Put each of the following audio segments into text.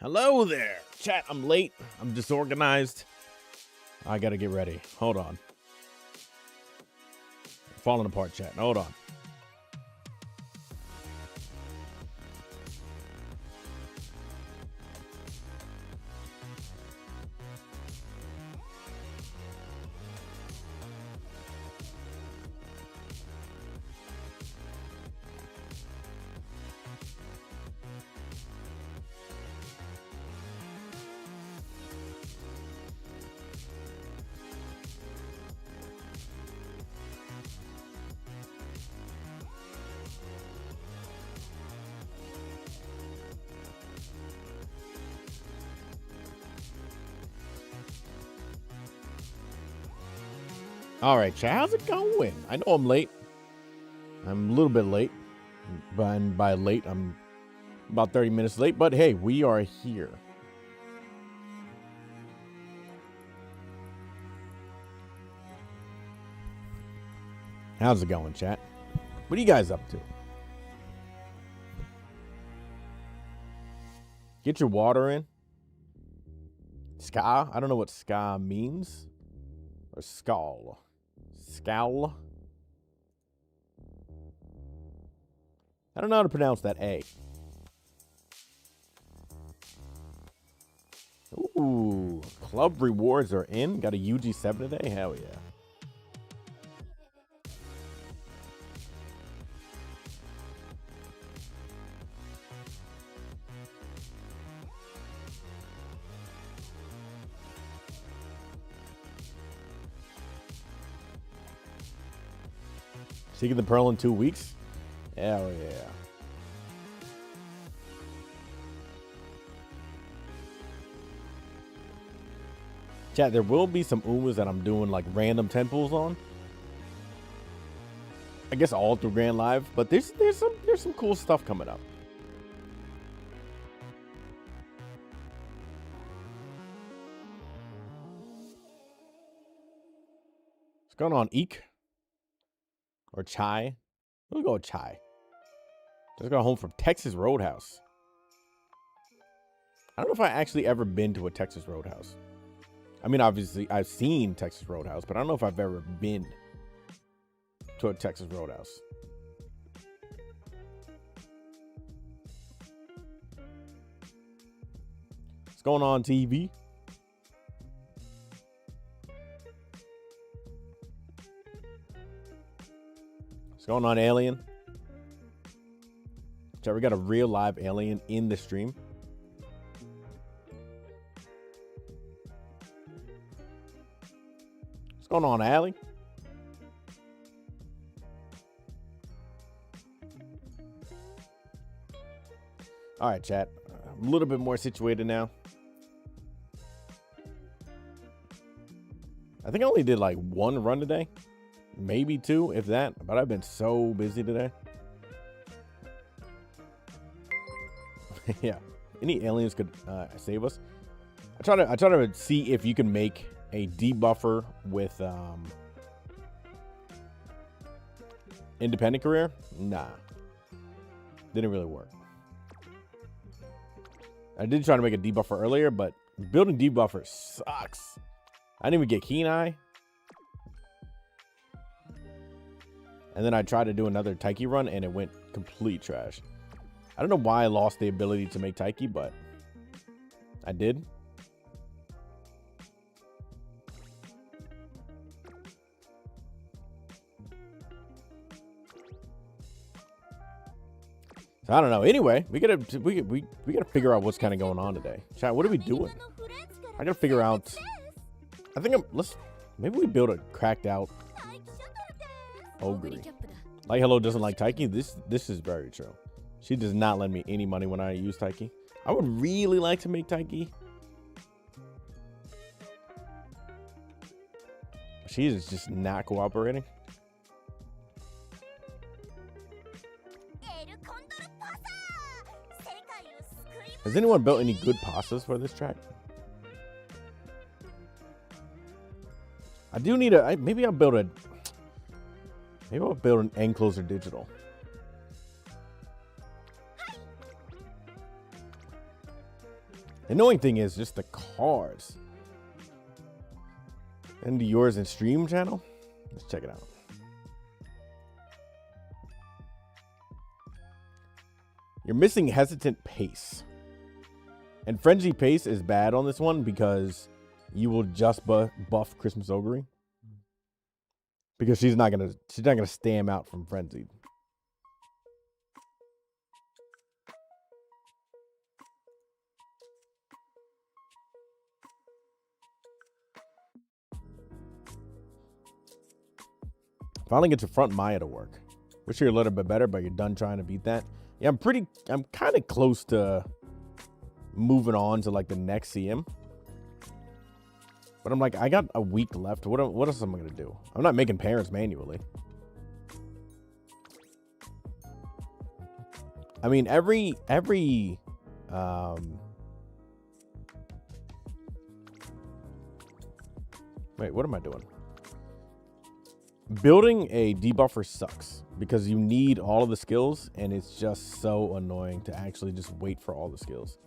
Hello there. Chat, I'm late. I'm disorganized. I gotta get ready. Hold on. Falling apart, chat. Hold on. All right, chat. How's it going? I know I'm late. I'm a little bit late. And by late, I'm about 30 minutes late. But hey, we are here. How's it going, chat? What are you guys up to? Get your water in. Ska? I don't know what ska means. Or skull. Scowl. I don't know how to pronounce that A. Ooh, club rewards are in. Got a UG7 today? Hell yeah. Seeking the Pearl in 2 weeks? Hell yeah. Chat, there will be some Umas that I'm doing like random 10 pulls on. I guess all through Grand Live, but there's some cool stuff coming up. What's going on, Eek? Or Chai? We'll go with Chai. Just got home from Texas Roadhouse. I don't know if I actually ever been to a Texas Roadhouse. I mean, obviously, I've seen Texas Roadhouse, but I don't know if I've ever been to a Texas Roadhouse. What's going on, TV? What's going on, Alien? Chat, we got a real live alien in the stream. What's going on, Allie? All right, chat. I'm a little bit more situated now. I think I only did like one run today. Maybe two, if that. But I've been so busy today. Yeah. Any aliens could save us. I try to see if you can make a debuffer with independent career. Nah. Didn't really work. I did try to make a debuffer earlier, but building debuffer sucks. I didn't even get Keen Eye. And then I tried to do another Taiki run, and it went complete trash. I don't know why I lost the ability to make Taiki, but I did. So I don't know. Anyway, we gotta figure out what's kind of going on today. Chat, what are we doing? I gotta figure out. I think maybe we build a cracked out ogre. Like Hello doesn't like Taiki. This is very true. She does not lend me any money when I use Taiki. I would really like to make Taiki. She is just not cooperating. Has anyone built any good pastas for this track? I do need maybe I'll build an encloser digital. The annoying thing is just the cards. And yours and stream channel. Let's check it out. You're missing hesitant pace. And frenzy pace is bad on this one because you will just buff Christmas Ogre. Because she's not gonna stay him out from frenzied. Finally get your front Maya to work. Wish you're a little bit better, but you're done trying to beat that. Yeah, I'm kind of close to moving on to like the next CM. But I'm like, I got a week left. What else am I gonna do? I'm not making parents manually. I mean, every wait, what am I doing? Building a debuffer sucks because you need all of the skills and it's just so annoying to actually just wait for all the skills.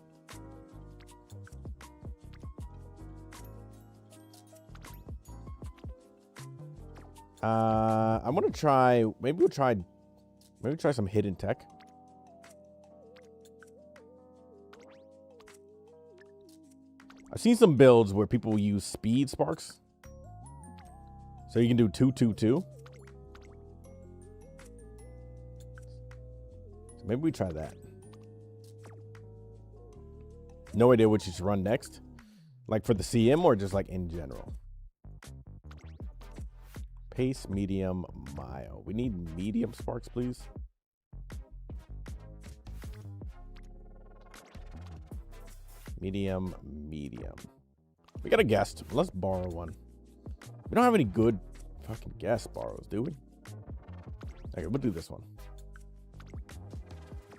I'm gonna try, maybe we'll try some hidden tech. I've seen some builds where people use speed sparks. So you can do 2-2-2. So maybe we try that. No idea what you should run next. Like for the CM or just like in general. Pace, medium, mile. We need medium sparks, please. Medium. We got a guest. Let's borrow one. We don't have any good fucking guest borrows, do we? Okay, we'll do this one.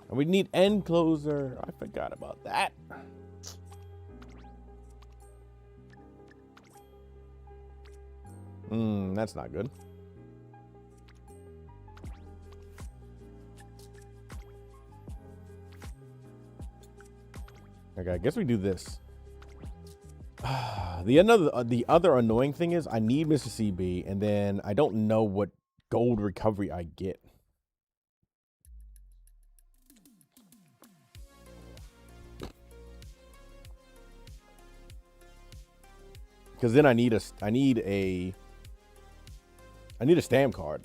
And we need end closer. I forgot about that. That's not good. Okay, I guess we do this. The other annoying thing is I need Mr. CB, and then I don't know what gold recovery I get. Because then I need a stamp card.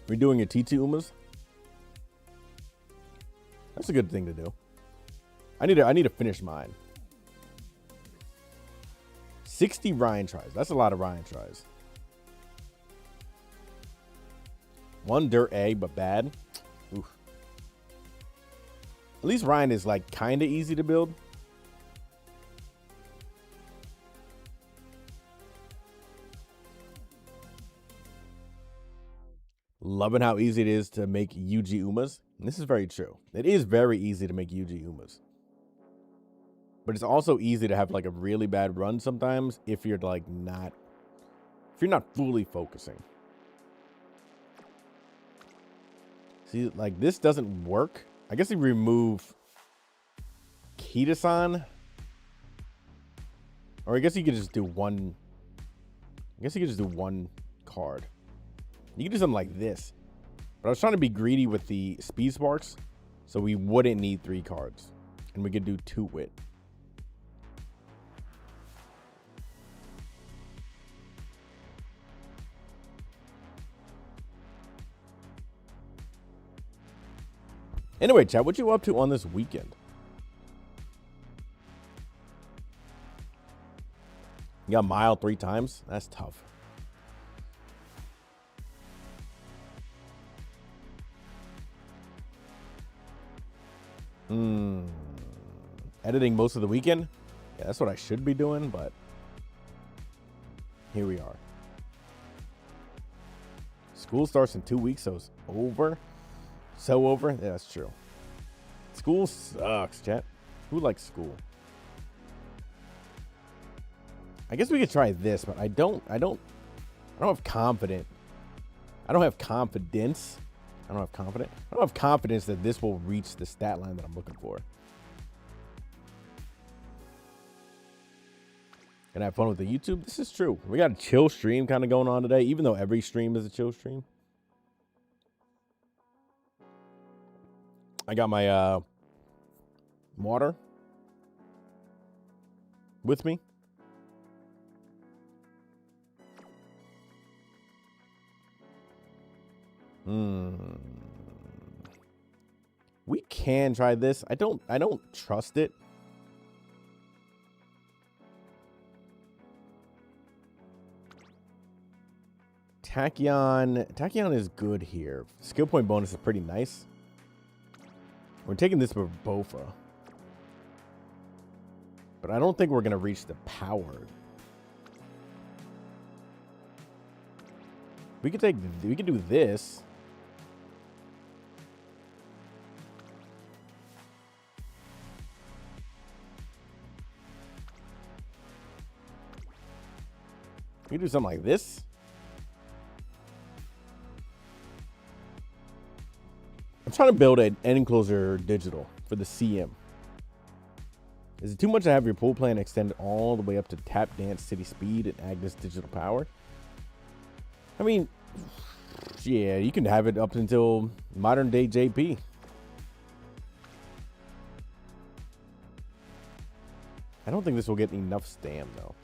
We're doing a TT Umas. That's a good thing to do. I need to finish mine. 60 Ryan tries. That's a lot of Ryan tries. One dirt egg, but bad. Oof. At least Ryan is like kind of easy to build. Loving how easy it is to make UG Umas. And this is very true. It is very easy to make UG Umas. But it's also easy to have like a really bad run sometimes if you're like not fully focusing. See, like this doesn't work. I guess you remove Kita-san. Or I guess you could just do one. I guess you could just do one card. You could do something like this. But I was trying to be greedy with the speed sparks, so we wouldn't need 3 cards. And we could do 2 wit. Anyway, chat, what you up to on this weekend? You got mile 3 times? That's tough. Editing most of the weekend? Yeah, that's what I should be doing, but here we are. School starts in 2 weeks, so it's over. So over? Yeah, that's true. School sucks, chat. Who likes school? I guess we could try this, but I don't have confidence. I don't have confidence that this will reach the stat line that I'm looking for. Gonna have fun with the YouTube. This is true. We got a chill stream kind of going on today, even though every stream is a chill stream. I got my water with me. We can try this. I don't trust it. Tachyon is good here. Skill point bonus is pretty nice. We're taking this for Bofa. But I don't think we're going to reach the power. We could do this. We could do something like this. I'm trying to build an enclosure digital for the CM. Is it too much to have your pool plan extend all the way up to Tap Dance City Speed and Agnes Digital Power? I mean, yeah, you can have it up until modern day JP. I don't think this will get enough stam though.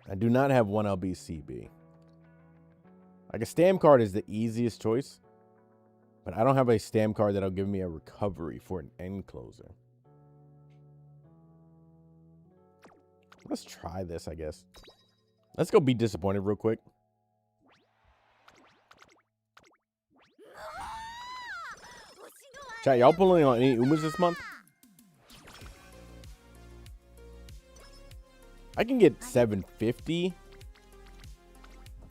I do not have 1LBCB. Like a stam card is the easiest choice, but I don't have a stam card that'll give me a recovery for an end closer. Let's try this, I guess. Let's go be disappointed real quick. Chat, y'all pulling on any Umas this month? I can get 750,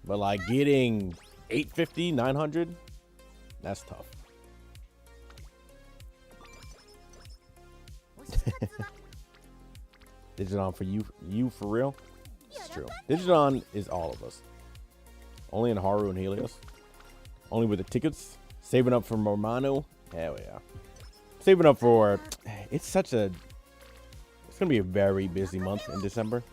but like getting 850, 900, that's tough. Digidon for you for real? It's true. Digidon is all of us. Only in Haru and Helios. Only with the tickets. Saving up for Romano. Hell yeah. Saving up for... It's going to be a very busy month in December.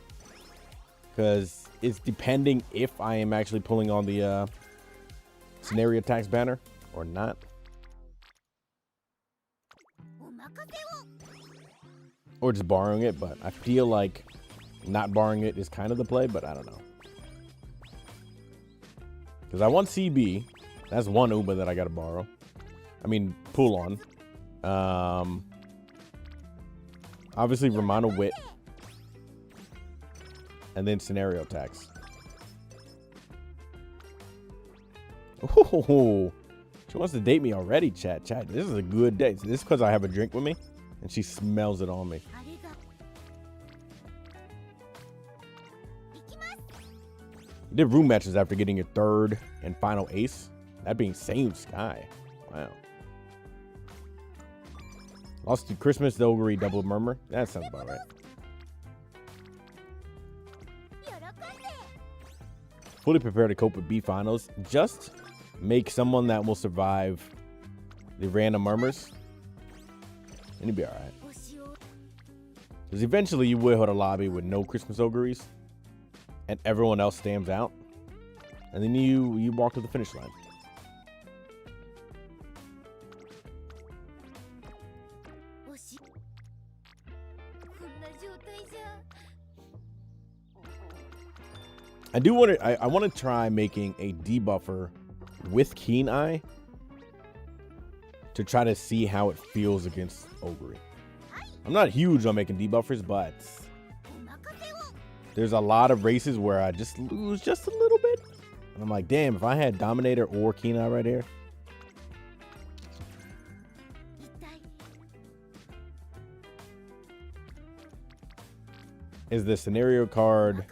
Because it's depending if I am actually pulling on the scenario tax banner or not. Or just borrowing it, but I feel like not borrowing it is kind of the play, but I don't know. Because I want CB. That's one Uber that I got to borrow. I mean, pull on. Obviously, Romano Wit. And then scenario tax. Oh, she wants to date me already, chat. This is a good date. This is because I have a drink with me, and she smells it on me. You did room matches after getting your third and final ace. That being same sky. Wow. Lost to Christmas, the Ogre, double murmur. That sounds about right. Fully prepared to cope with B finals. Just make someone that will survive the random murmurs, and you'll be alright. Because eventually you will hit a lobby with no Christmas Ogres, and everyone else stands out, and then you walk to the finish line. I do want to. I want to try making a debuffer with Keen Eye to try to see how it feels against Ogre. I'm not huge on making debuffers, but there's a lot of races where I just lose just a little bit, and I'm like, damn, if I had Dominator or Keen Eye right here. Is the scenario card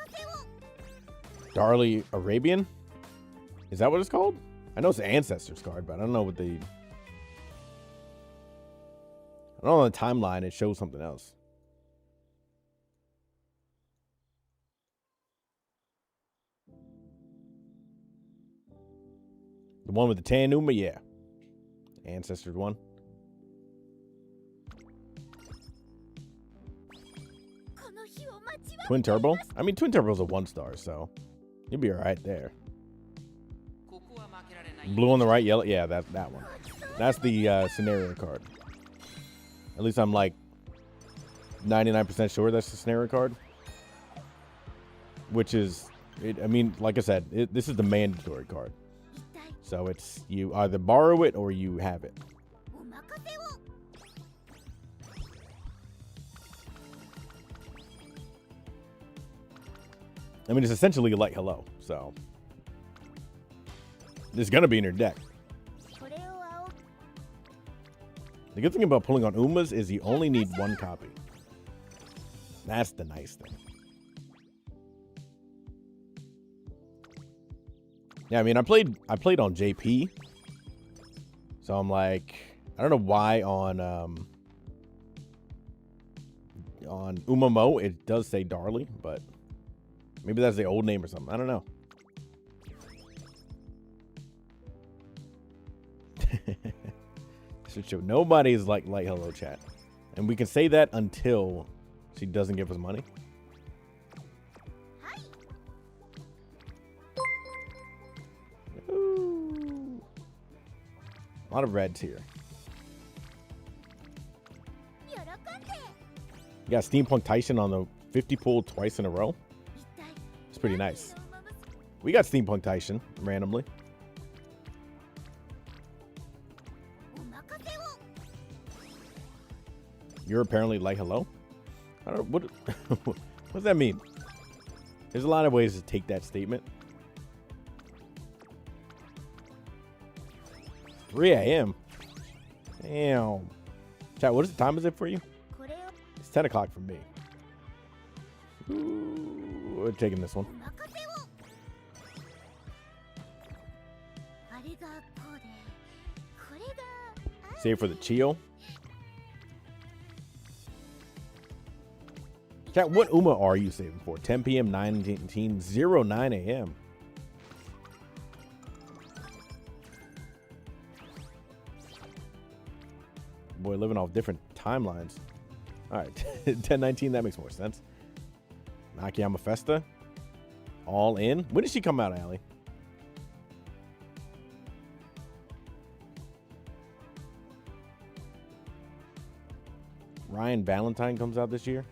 Darley Arabian? Is that what it's called? I know it's the Ancestors card, but I don't know what the... I don't know on the timeline it shows something else. The one with the tan Uma? Yeah. Ancestors one. Twin Turbo? I mean, Twin Turbo's a 1-star, so you'll be all right there. Blue on the right, yellow. Yeah, that one. That's the scenario card. At least I'm like 99% sure that's the scenario card. Which is, I mean, like I said, this is the mandatory card. So it's, you either borrow it or you have it. I mean, it's essentially a light hello, so it's gonna be in your deck. The good thing about pulling on Umas is you only need 1 copy. That's the nice thing. Yeah, I mean, I played on JP, so I'm like, I don't know why on UmaMusume it does say Darley, but maybe that's the old name or something. I don't know. So nobody's like light hello chat, and we can say that until she doesn't give us money. Ooh. A lot of reds here. You got Steampunk Tyson on the 50 pull twice in a row. It's pretty nice. We got Steampunk Tyson randomly. You're apparently like hello. I don't know what does that mean? There's a lot of ways to take that statement. 3 a.m. Damn. Chat, what time is it for you? It's 10 o'clock for me. Ooh, we're taking this one. Save for the Chio. Chat, what Uma are you saving for? 10 p.m., 9 a.m. Boy, living off different timelines. All right, 10/19, that makes more sense. Nakayama Festa. All in. When did she come out, Allie? Ryan Valentine comes out this year.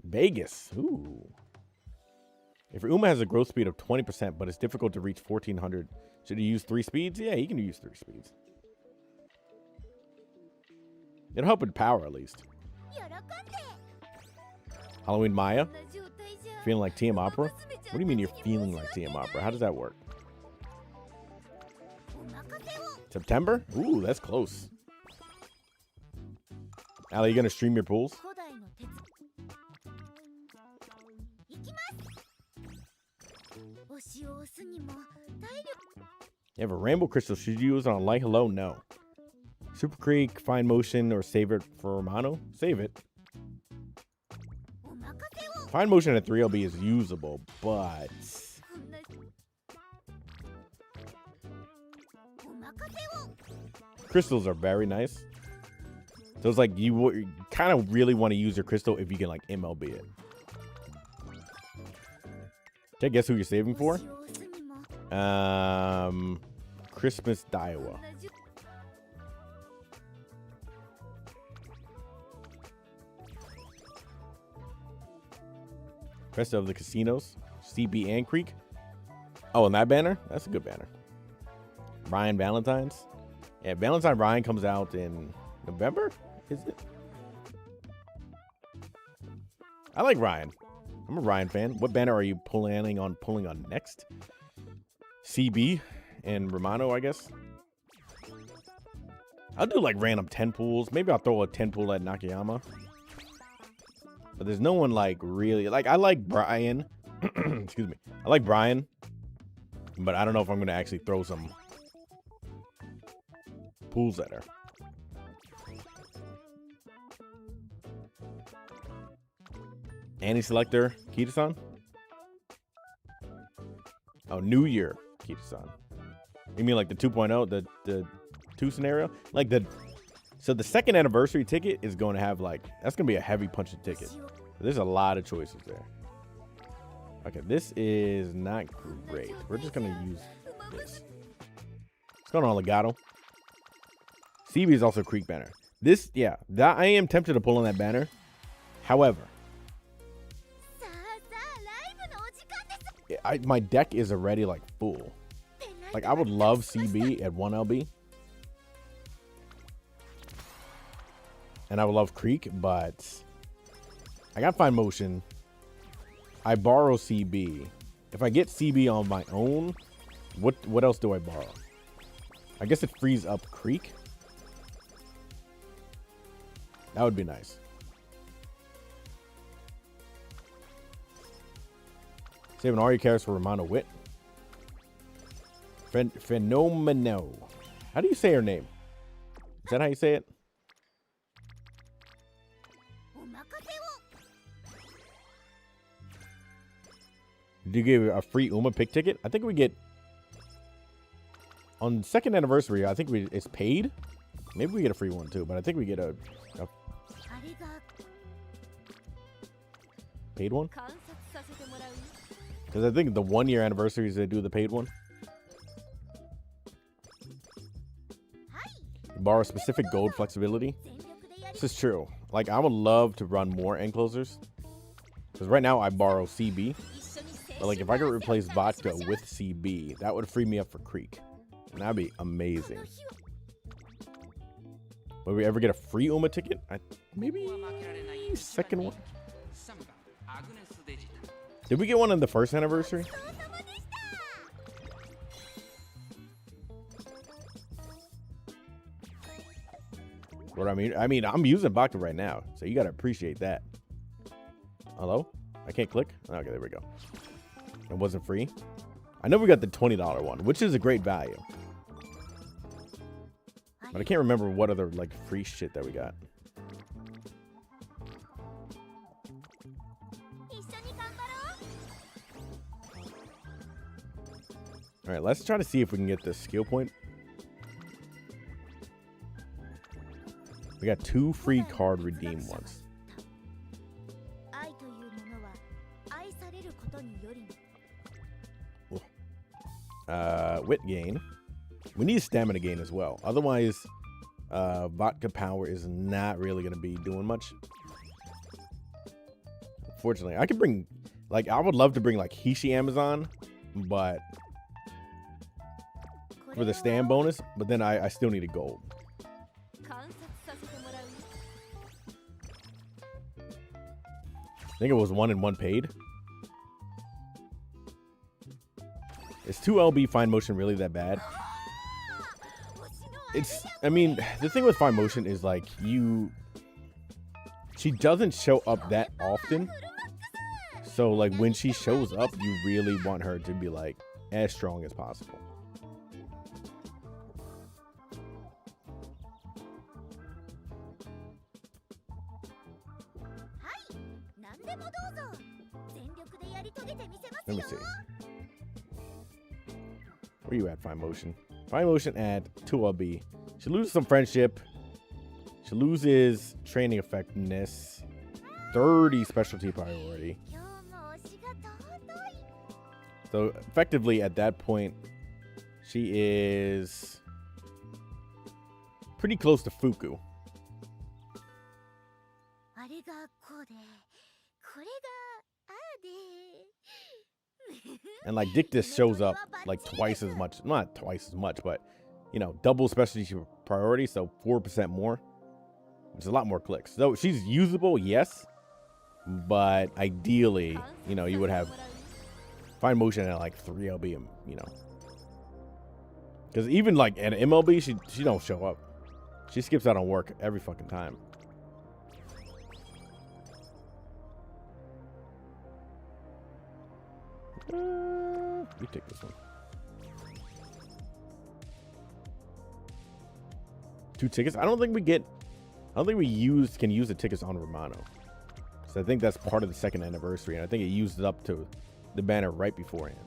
Vegas. Ooh. If your Uma has a growth speed of 20%, but it's difficult to reach 1400, should he use 3 speeds? Yeah, he can use 3 speeds. It'll help with power, at least. Halloween Maya. Feeling like TM Opera? What do you mean you're feeling like TM Opera? How does that work? September? Ooh, that's close. Allie, you gonna stream your pools? You have a rainbow crystal. Should you use it on light hello? No. Super Creek, Fine Motion, or save it for Romano? Save it. Fine Motion at 3LB is usable, but crystals are very nice. So it's like you kind of really want to use your crystal if you can like MLB it. Okay, guess who you're saving for? Christmas Daiwa. Rest of the casinos, CB and Creek. Oh, and that banner? That's a good banner. Ryan Valentine's. Yeah, Valentine Ryan comes out in November, is it? I like Ryan. I'm a Ryan fan. What banner are you planning on pulling on next? CB and Romano, I guess. I'll do like random 10 pools. Maybe I'll throw a 10 pool at Nakayama. But there's no one like really like I like Brian. Excuse me. I like Brian. But I don't know if I'm gonna actually throw some pools at her. Anti-selector, Kita-san? Oh, New Year, Kita-san. You mean like the 2.0, the 2 scenario? Like so the second anniversary ticket is going to have like, that's going to be a heavy punching ticket. There's a lot of choices there. Okay, this is not great. We're just gonna use this. What's going on, Legato? CB is also Creek banner. This, yeah, that I am tempted to pull on that banner. However, my deck is already like full. Like I would love CB at 1 LB. And I would love Creek, but I got Fine Motion. I borrow CB. If I get CB on my own, what else do I borrow? I guess it frees up Creek. That would be nice. Saving all your characters for Romano Wit. Phenomeno. How do you say her name? Is that how you say it? Did you give a free Uma pick ticket? I think we get on 2nd anniversary. I think it's paid. Maybe we get a free one too, but I think we get a paid one. Because I think the 1 year anniversaries they do the paid one. You borrow specific gold flexibility. This is true. Like I would love to run more end closers. Because right now I borrow CB. But like if I could replace Vodka with CB, that would free me up for Creek. And that'd be amazing. Would we ever get a free Uma ticket? Maybe second one. Did we get one on the 1st anniversary? What I mean, I'm using Vodka right now, so you gotta appreciate that. Hello? I can't click? Okay, there we go. It wasn't free. I know we got the $20 one, which is a great value. But I can't remember what other like free shit that we got. All right, let's try to see if we can get this skill point. We got 2 free card redeem ones. Wit gain. We need stamina gain as well. Otherwise, vodka power is not really going to be doing much. Unfortunately, I could bring, like, I would love to bring like Hishi Amazon, but for the stand bonus, but then I still need a gold. I think it was 1 and 1 paid. Is 2 LB Fine Motion really that bad? It's, I mean, the thing with Fine Motion is like she doesn't show up that often. So like when she shows up, you really want her to be like as strong as possible. Let me see. Where you at, Fine Motion? Fine Motion at 2 LB. She loses some friendship. She loses training effectiveness. 30 specialty priority. So effectively at that point, she is pretty close to Fuku. And like Dictus shows up like twice as much, not twice as much, but you know, double specialty priority, so 4% more, which is a lot more clicks. So she's usable, yes, but ideally, you know, you would have Fine Motion at like 3 LB, you know, because even like at MLB, she don't show up. She skips out on work every fucking time. You take this one. 2 tickets. I don't think we can use the tickets on Romano. So I think that's part of the 2nd anniversary, and I think it used it up to the banner right beforehand.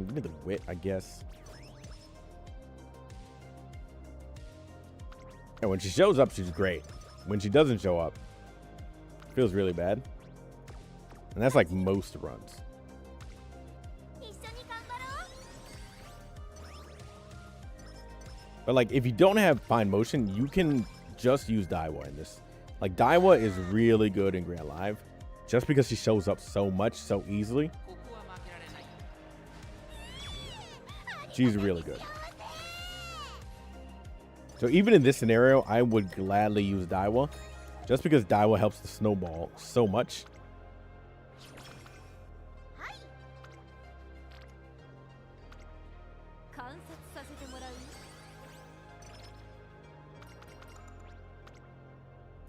Give me the wit, I guess. And when she shows up, she's great. When she doesn't show up, it feels really bad. And that's like most runs. But like, if you don't have fine motion, you can just use Daiwa in this. Like, Daiwa is really good in Grand Live, just because she shows up so much, so easily. She's really good. So even in this scenario, I would gladly use Daiwa, just because Daiwa helps the snowball so much.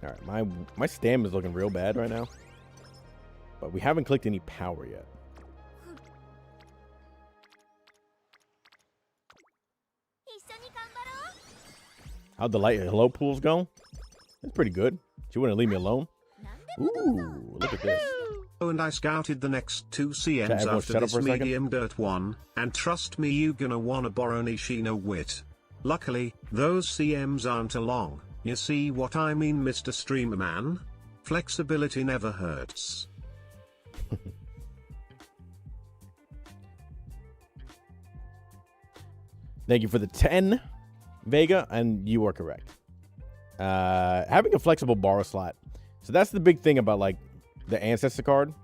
All right, my stam is looking real bad right now, but we haven't clicked any power yet. How'd the light hello pools go? That's pretty good. She wouldn't leave me alone. Ooh, look at this. Oh, and I scouted the next 2 CMs after this medium dirt one, and trust me, you gonna wanna borrow Nishino wit. Luckily, those CMs aren't along. You see what I mean, Mr. Streamer Man? Flexibility never hurts. Thank you for the 10, Vega, and you are correct. Having a flexible borrow slot. So that's the big thing about like the Ancestor card.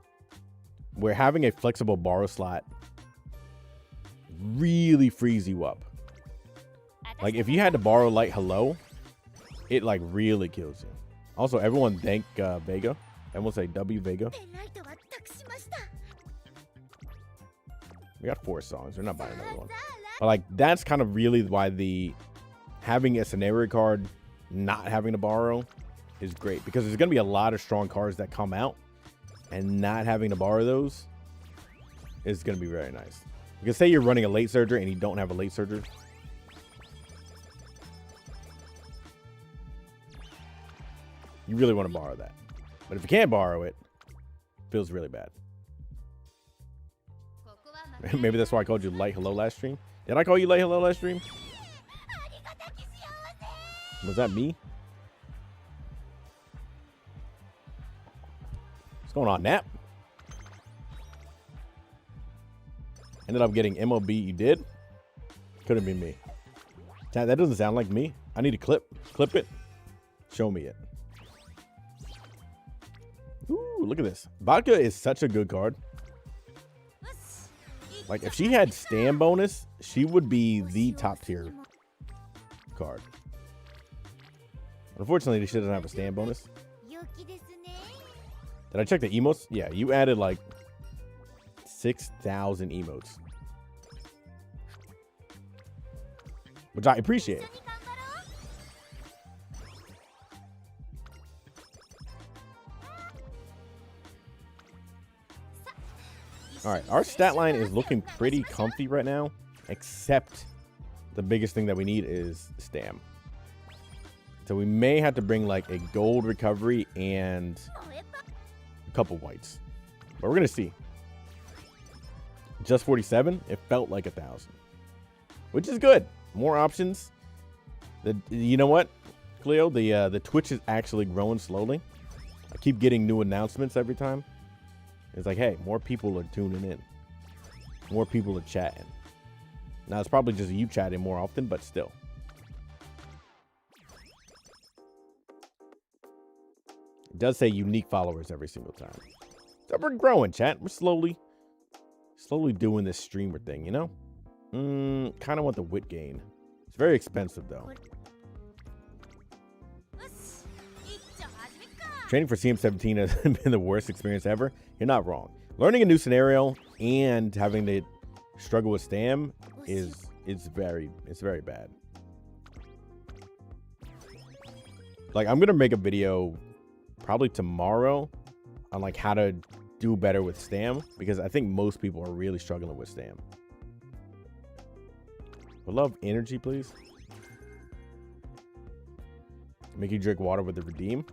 Where having a flexible borrow slot really frees you up. Like if you had to borrow Light Hello, it like really kills you. Also, everyone thank Vega. Everyone say W Vega. We got 4 songs. We're not buying another one. But like that's kind of really why the having a scenario card, not having to borrow, is great, because there's gonna be a lot of strong cards that come out, and not having to borrow those is gonna be very nice. Because say you're running a late surger and you don't have a late surger. You really want to borrow that. But if you can't borrow it, it feels really bad. Maybe that's why I called you Light Hello last stream. Did I call you Light Hello last stream? Was that me? What's going on, Nap? Ended up getting MOB. You did? Couldn't be me. That doesn't sound like me. I need to clip it. Show me it. Ooh, look at this. Vodka is such a good card. Like, if she had stand bonus, she would be the top tier card. Unfortunately, she doesn't have a stand bonus. Did I check the emotes? Yeah, you added like 6,000 emotes, which I appreciate. All right, our stat line is looking pretty comfy right now, except the biggest thing that we need is stam. So we may have to bring like a gold recovery and a couple whites, but we're gonna see. Just 47, it felt like 1,000, which is good. More options. You know what, Cleo? The Twitch is actually growing slowly. I keep getting new announcements every time. It's like, hey, more people are tuning in. More people are chatting. Now, it's probably just you chatting more often, but still. It does say unique followers every single time. So we're growing, chat. We're slowly doing this streamer thing, you know? Kind of want the wit gain. It's very expensive, though. Training for CM17 has been the worst experience ever. You're not wrong. Learning a new scenario and having to struggle with stam is very bad. Like, I'm gonna make a video probably tomorrow on like how to do better with stam, because I think most people are really struggling with stam. But love energy, please. Make you drink water with the redeem.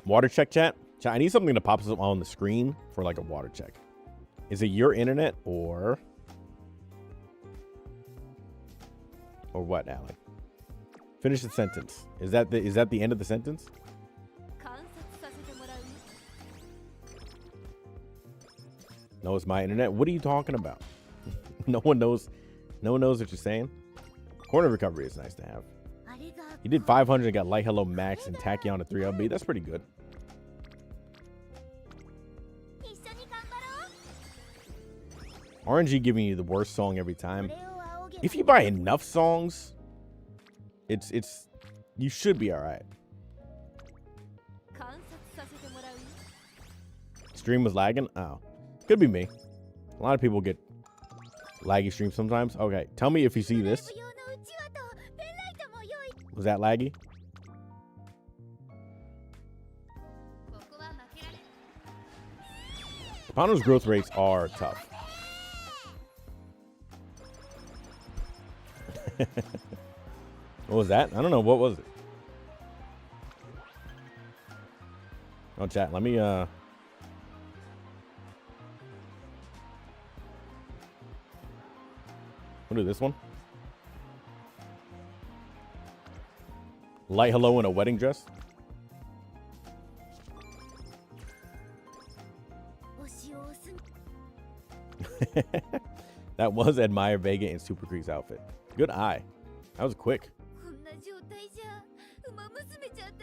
Water check, chat. Chat, I need something to pop up on the screen for like a water check. Is it your internet or Or what, Allie? Finish the sentence. Is that the end of the sentence? No, it's my internet. What are you talking about? No one knows. No one knows what you're saying. Corner recovery is nice to have. He did 500 and got light hello max and tachyon to 3 LB. That's pretty good. RNG giving you the worst song every time. If you buy enough songs, you should be all right. Stream was lagging. Oh, could be me. A lot of people get laggy streams sometimes. Okay, tell me if you see this. Was that laggy? Pano's growth rates are tough. What was that? I don't know. What was it? Oh, chat. Let me, We'll do this one. Light hello in a wedding dress. That was Admire Vega in Super Creek's outfit. Good eye. That was quick.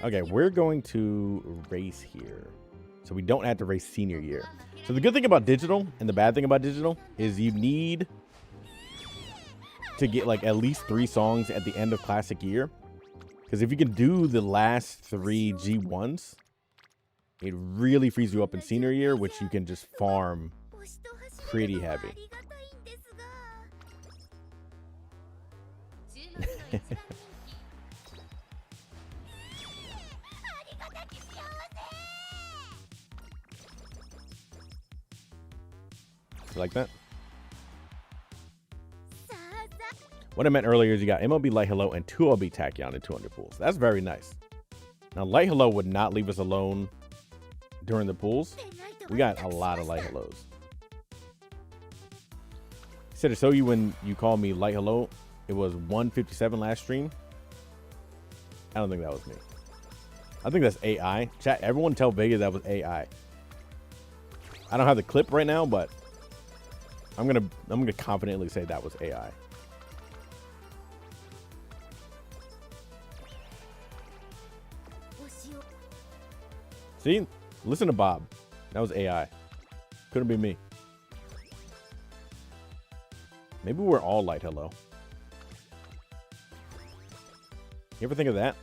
Okay, we're going to race here. So we don't have to race senior year. So the good thing about digital and the bad thing about digital is you need to get like at least 3 songs at the end of classic year. Because if you can do the last 3 G1s, it really frees you up in senior year, which you can just farm pretty heavy. You like that? What I meant earlier is you got MLB Light Hello and 2 LB Tachyon and 200 pools. That's very nice. Now, Light Hello would not leave us alone during the pools. We got a lot of Light Hellos. He said to show you when you called me Light Hello, it was 157 last stream. I don't think that was me. I think that's AI. Chat, everyone tell Vega that was AI. I don't have the clip right now, but I'm gonna confidently say that was AI. See? Listen to Bob. That was AI. Couldn't be me. Maybe we're all Light Hello. You ever think of that?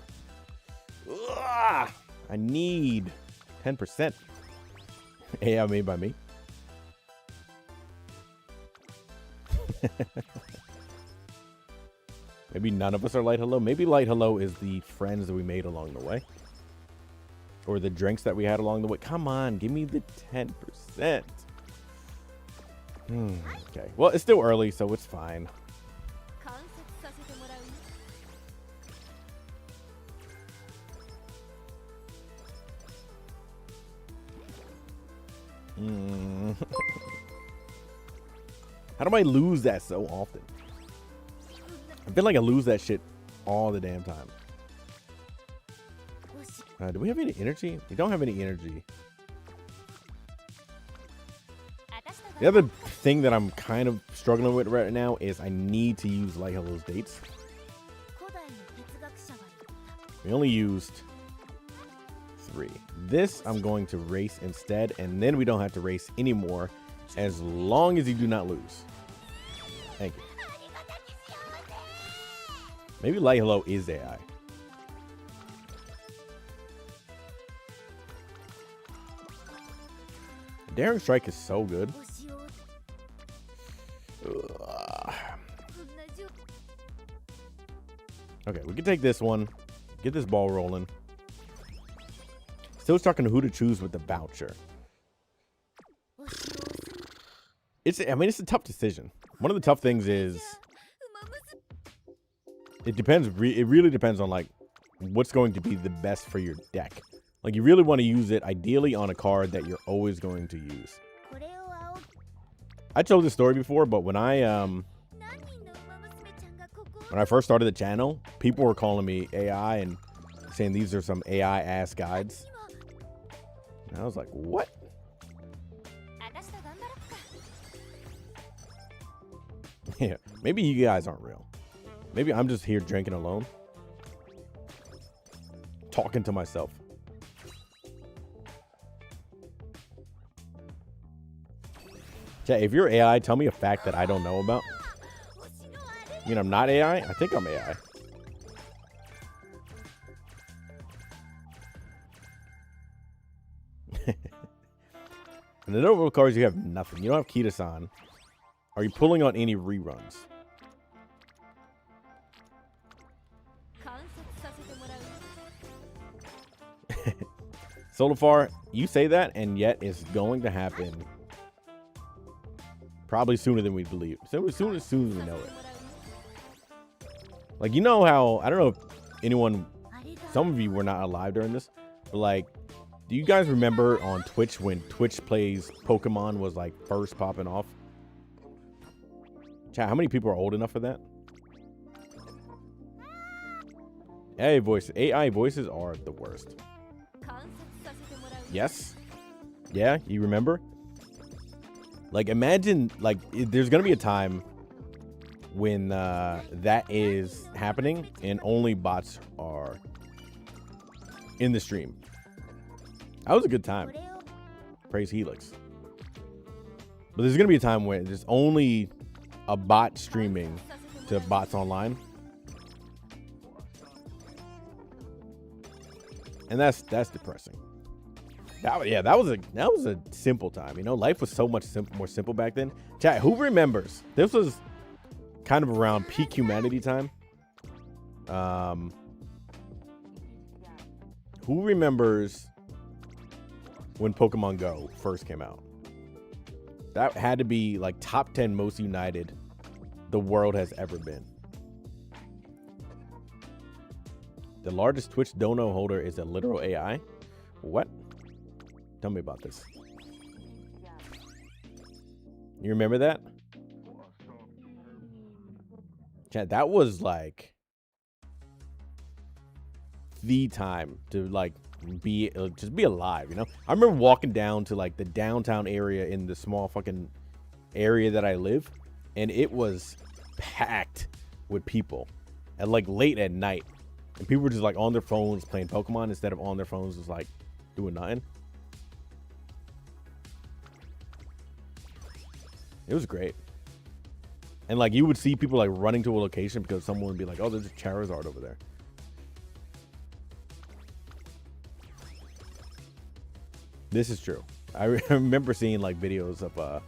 Ugh, I need 10%. AI made by me. Maybe none of us are Light Hello. Maybe Light Hello is the friends that we made along the way. Or the drinks that we had along the way. Come on, give me the 10%. Okay. Well, it's still early, so it's fine. How do I lose that so often? I feel like I lose that shit all the damn time. Do we have any energy? We don't have any energy. The other thing that I'm kind of struggling with right now is I need to use Light Hello's dates. We only used 3. This I'm going to race instead, and then we don't have to race anymore as long as you do not lose. Thank you. Maybe Light Hello is AI. Daring Strike is so good. Okay, we can take this one. Get this ball rolling. Still talking to who to choose with the voucher. It's a tough decision. One of the tough things is it depends. It really depends on like what's going to be the best for your deck. Like you really want to use it ideally on a card that you're always going to use. I told this story before, but when I When I first started the channel, people were calling me AI and saying these are some AI ass guides. And I was like, what? Yeah, maybe you guys aren't real. Maybe I'm just here drinking alone, talking to myself. Chat, if you're AI, tell me a fact that I don't know about. You know, I'm not AI? I think I'm AI. In the notable cards, you have nothing. You don't have Kita-san. Are you pulling on any reruns? Solafar, you say that, and yet it's going to happen probably sooner than we believe. So as soon as we know it. Like, you know how, I don't know if anyone, some of you were not alive during this, but like, do you guys remember on Twitch when Twitch Plays Pokemon was like first popping off? Chat, how many people are old enough for that? AI voices are the worst. Yes? Yeah, you remember? Like, imagine, like, there's gonna be a time when that is happening and only bots are in the stream. That was a good time. Praise Helix. But there's gonna be a time when there's only a bot streaming to bots online. And that's depressing. That was a simple time. You know, life was so much more simple back then. Chat, who remembers? This was kind of around peak humanity time. Who remembers when Pokemon Go first came out? That had to be like top 10 most united the world has ever been. The largest Twitch dono holder is a literal AI. What? Tell me about this. You remember that? Chat, that was like the time to like just be alive, you know? I remember walking down to like the downtown area in the small fucking area that I live, and it was packed with people at like late at night. And people were just like on their phones playing Pokemon instead of on their phones just like doing nothing. It was great. And like you would see people like running to a location because someone would be like, oh, there's a Charizard over there. This is true. I remember seeing like videos of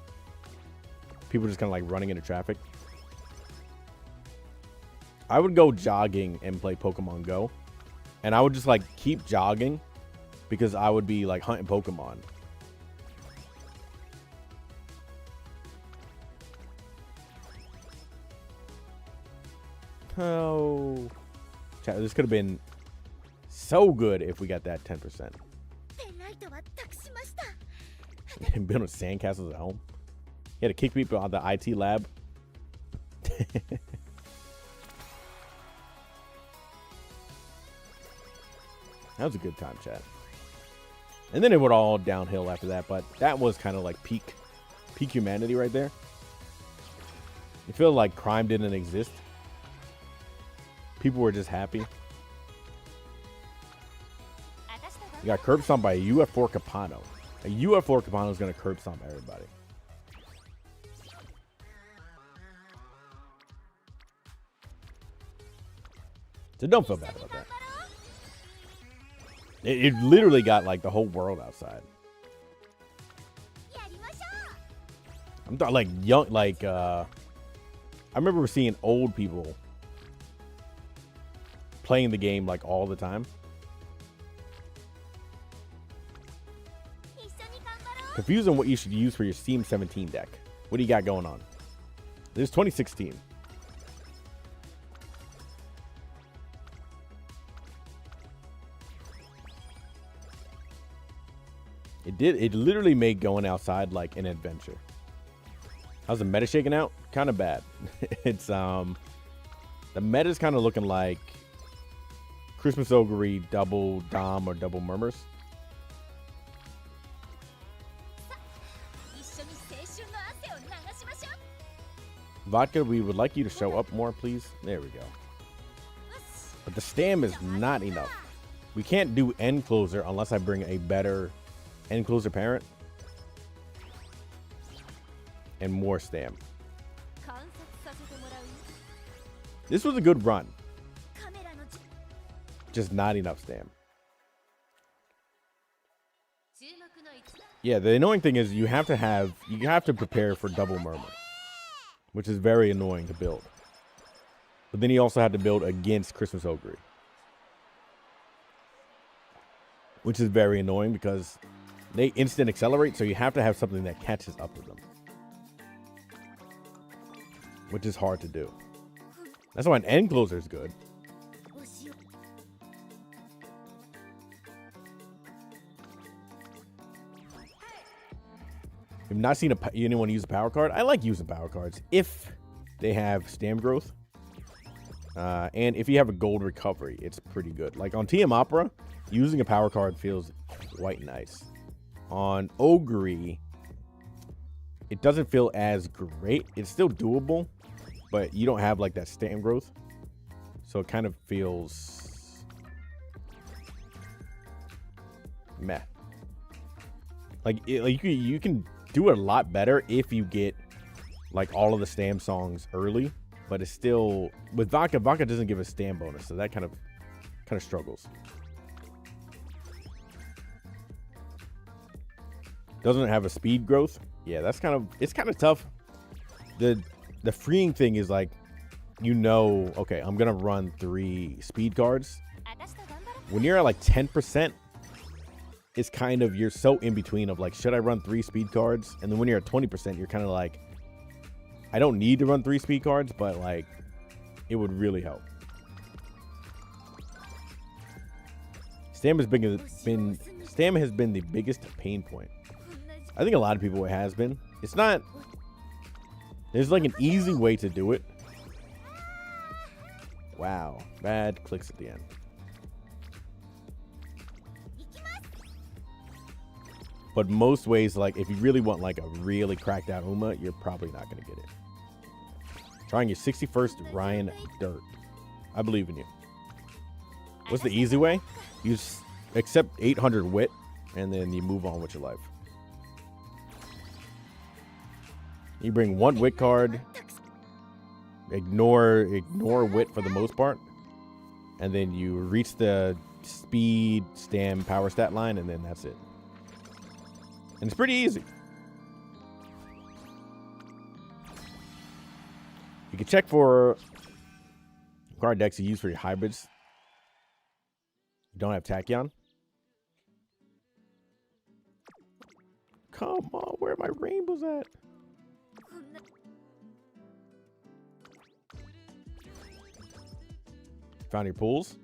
people just kind of like running into traffic. I would go jogging and play Pokemon Go, and I would just like keep jogging because I would be like hunting Pokemon. Oh, chat, this could have been so good if we got that 10%. Building sandcastles at home. You had to kick people out of the IT lab. That was a good time, chat. And then it went all downhill after that, but that was kind of like peak humanity right there. You feel like crime didn't exist. People were just happy. You got curb stomped by a UF4 Capano. A UF4 Capano is going to curb stomp everybody. So don't feel bad about that. It literally got like the whole world outside. I'm talking like young, like I remember seeing old people playing the game like all the time. Confused on what you should use for your Steam 17 deck. What do you got going on? This is 2016. It literally made going outside like an adventure. How's the meta shaking out? Kind of bad. It's The meta is kind of looking like Christmas Ogre, double Dom, or double Murmurs. Vodka, we would like you to show up more, please. There we go. But the stam is not enough. We can't do end closer unless I bring a better end closer parent and more stam. This was a good run. Just not enough stam. Yeah, the annoying thing is you have to prepare for double Murmur, which is very annoying to build. But then you also have to build against Christmas Ogre, which is very annoying because they instant accelerate, so you have to have something that catches up with them, which is hard to do. That's why an end closer is good. I've not seen anyone use a power card. I like using power cards if they have stam growth. And if you have a gold recovery, it's pretty good. Like on TM Opera, using a power card feels quite nice. On Ogre, it doesn't feel as great. It's still doable, but you don't have like that stam growth. So it kind of feels meh. Like you can do it a lot better if you get like all of the stam songs early, but it's still with Vodka doesn't give a stam bonus, so that kind of struggles. Doesn't have a speed growth. Yeah, it's kind of tough. The freeing thing is like, okay, I'm gonna run 3 speed cards. When you're at like 10%, it's kind of, you're so in between of like, should I run 3 speed cards? And then when you're at 20%, you're kind of like, I don't need to run 3 speed cards, but like, it would really help. Stam has been the biggest pain point. I think a lot of people, it has been. It's not, there's like an easy way to do it. Wow, bad clicks at the end. But most ways, like if you really want like a really cracked out Uma, you're probably not going to get it. Trying your 61st Ryan Dirt. I believe in you. What's the easy way? You accept 800 wit, and then you move on with your life. You bring 1 wit card, ignore wit for the most part, and then you reach the speed, stam, power stat line, and then that's it. And it's pretty easy. You can check for card decks you use for your hybrids. You don't have Tachyon. Come on, where are my rainbows at? Found your pools.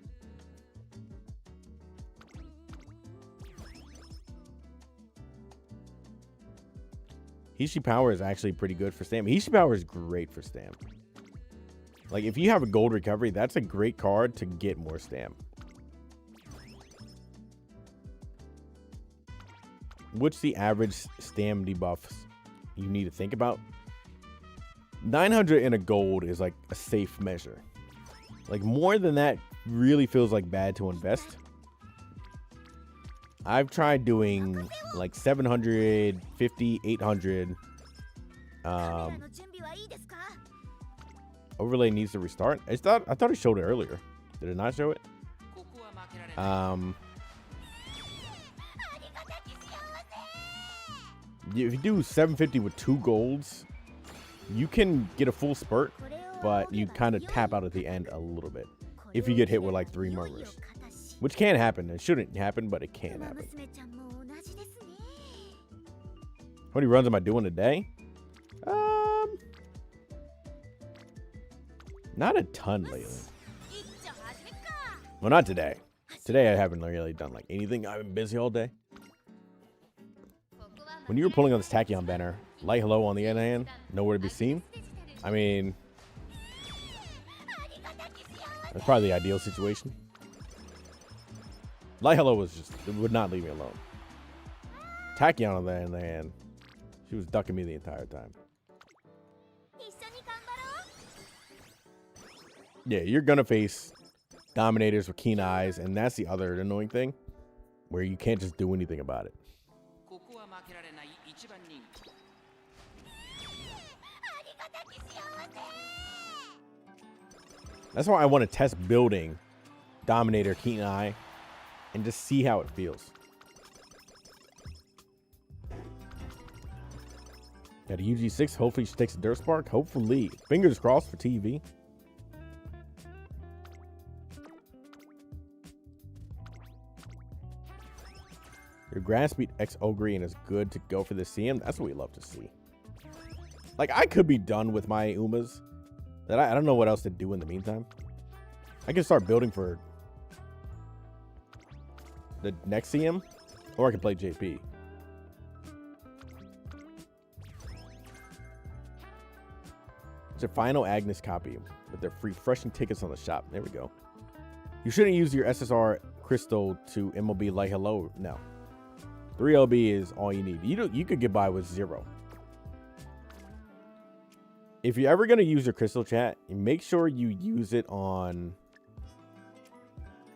Hishi Power is actually pretty good for stam. Hishi Power is great for stam. Like, if you have a gold recovery, that's a great card to get more stam. What's the average stam debuffs you need to think about? 900 in a gold is like a safe measure. Like, more than that really feels like bad to invest. I've tried doing like 750, 800. Overlay needs to restart. I thought it showed it earlier. Did it not show it? If you do 750 with 2 golds, you can get a full spurt, but you kind of tap out at the end a little bit if you get hit with like 3 murmurs. Which can happen. It shouldn't happen, but it can happen. How many runs am I doing today? Not a ton lately. Well, not today. Today I haven't really done like anything. I've been busy all day. When you were pulling on this Tachyon banner, light hello on the other hand, nowhere to be seen. I mean, That's probably the ideal situation. Light Hello was just, it would not leave me alone. Tachyon on the other hand, she was ducking me the entire time. Yeah, you're gonna face Dominators with keen eyes, and that's the other annoying thing, where you can't just do anything about it. That's why I want to test building Dominator Keen Eye and just see how it feels. Got a UG6. Hopefully she takes a Dirt Spark. Hopefully. Fingers crossed for TV. Your Grass Speed X Ogre is good to go for the CM. That's what we love to see. Like, I could be done with my Umas. That I don't know what else to do in the meantime. I can start building for the next CM, or I can play JP. It's a final Agnes copy with their free refreshing tickets on the shop. There we go. You shouldn't use your SSR crystal to MLB Light Hello. No. 3 LB is all you need. You could get by with 0. If you're ever going to use your crystal, chat, make sure you use it on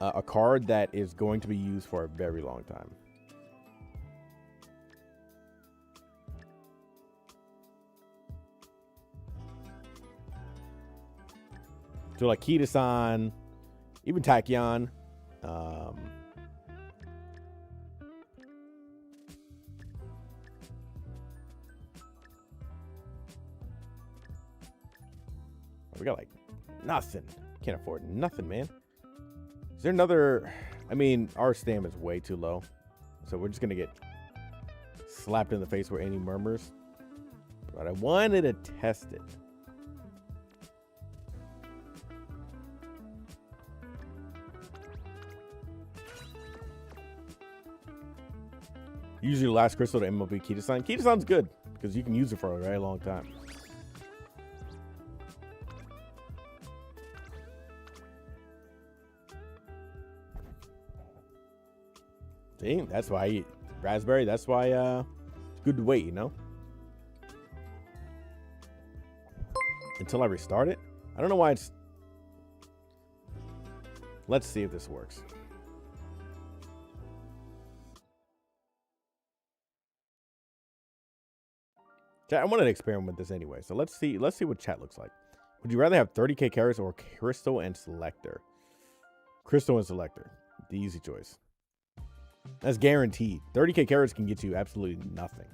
a card that is going to be used for a very long time. So like Kita-san, even Tachyon. We got like nothing. Can't afford nothing, man. Is there another? I mean, our stam is way too low, so we're just gonna get slapped in the face with any murmurs. But I wanted to test it. Usually the last crystal to MLB Kita-san. Kita-san's good because you can use it for a very long time. See, that's why I eat raspberry. That's why it's good to wait, you know? Until I restart it. I don't know why it's... Let's see if this works. Chat, I wanted to experiment with this anyway, so let's see what chat looks like. Would you rather have 30k carats or Crystal and Selector? Crystal and Selector. The easy choice. That's guaranteed. 30k carats can get you absolutely nothing.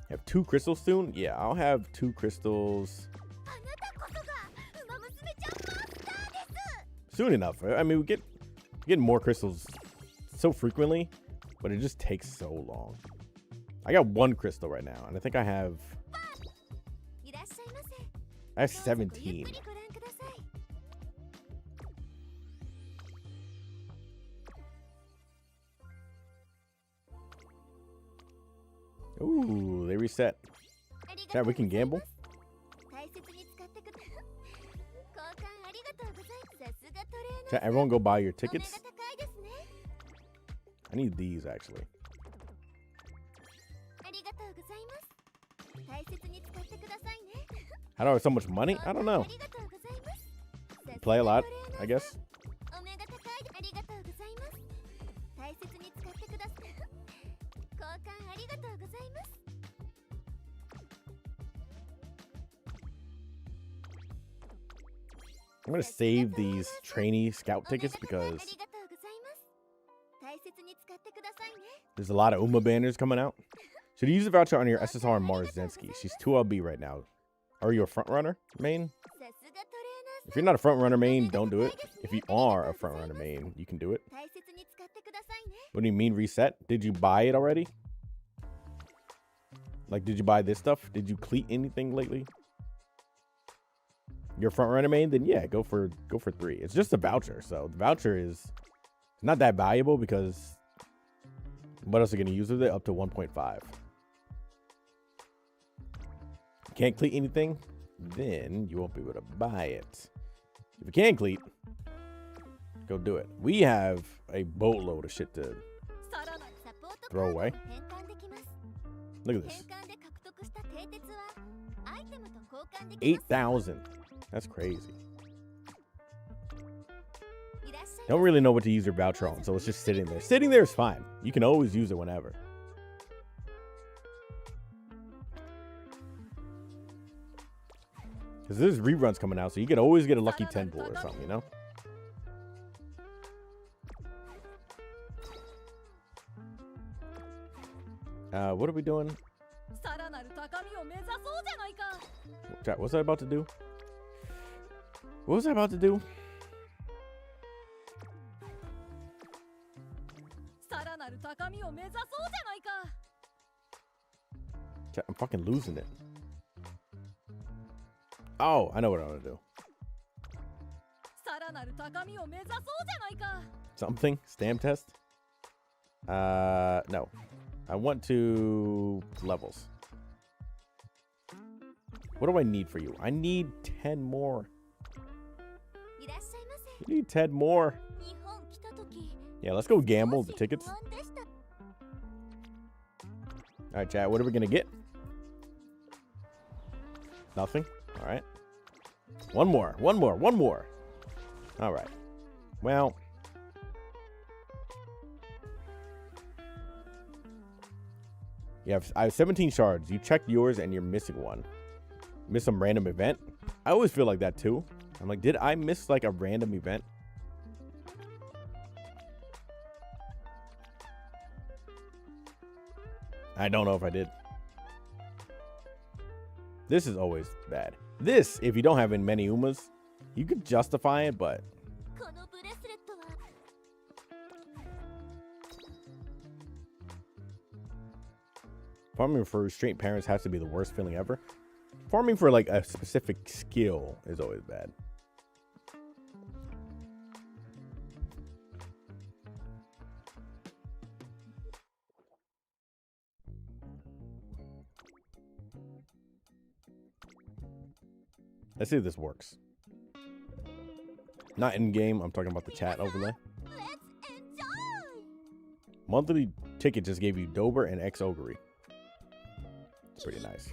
Have 2 crystals soon? Yeah, I'll have 2 crystals soon enough. I mean, we get more crystals so frequently, but it just takes so long. I got 1 crystal right now, and I think I have 17. Ooh, they reset. Chat, we can gamble. Chat, everyone go buy your tickets. I need these, actually. How do I have so much money? I don't know. Play a lot, I guess. I'm going to save these trainee scout tickets because there's a lot of Uma banners coming out. Should you use a voucher on your SSR and Mars Zensky? She's 2 LB right now. Are you a front runner main? If you're not a front runner main, don't do it. If you are a front runner main, you can do it. What do you mean reset? Did you buy it already? Like, did you buy this stuff? Did you cleat anything lately? You're a front runner main? Then yeah, go for 3. It's just a voucher, so the voucher is Not that valuable because what else are you going to use with it? Up to 1.5. Can't cleat anything? Then you won't be able to buy it. If you can cleat, go do it. We have a boatload of shit to throw away. Look at this. 8,000. That's crazy. Don't really know what to use your voucher on, so it's just sitting there. Sitting there is fine. You can always use it whenever. Because there's reruns coming out, so you could always get a lucky 10 pull or something, you know? What are we doing? Chat, what's I about to do? What was I about to do? Chat, I'm fucking losing it. Oh, I know what I want to do. Something? Stamp test? No. I want to levels. What do I need for you? I need 10 more. You need 10 more. Yeah, let's go gamble the tickets. Alright, chat, what are we going to get? Nothing? Alright. One more. Alright. Well. Yeah, I have 17 shards. You checked yours and you're missing one. Miss some random event? I always feel like that too. I'm like, did I miss like a random event? I don't know if I did. This is always bad. This, if you don't have in many Umas, you could justify it, but farming for restrained parents has to be the worst feeling ever. Farming for like a specific skill is always bad. Let's see if this works. Not in game. I'm talking about the chat overlay. Monthly ticket just gave you Dober and X Ogre. It's pretty nice.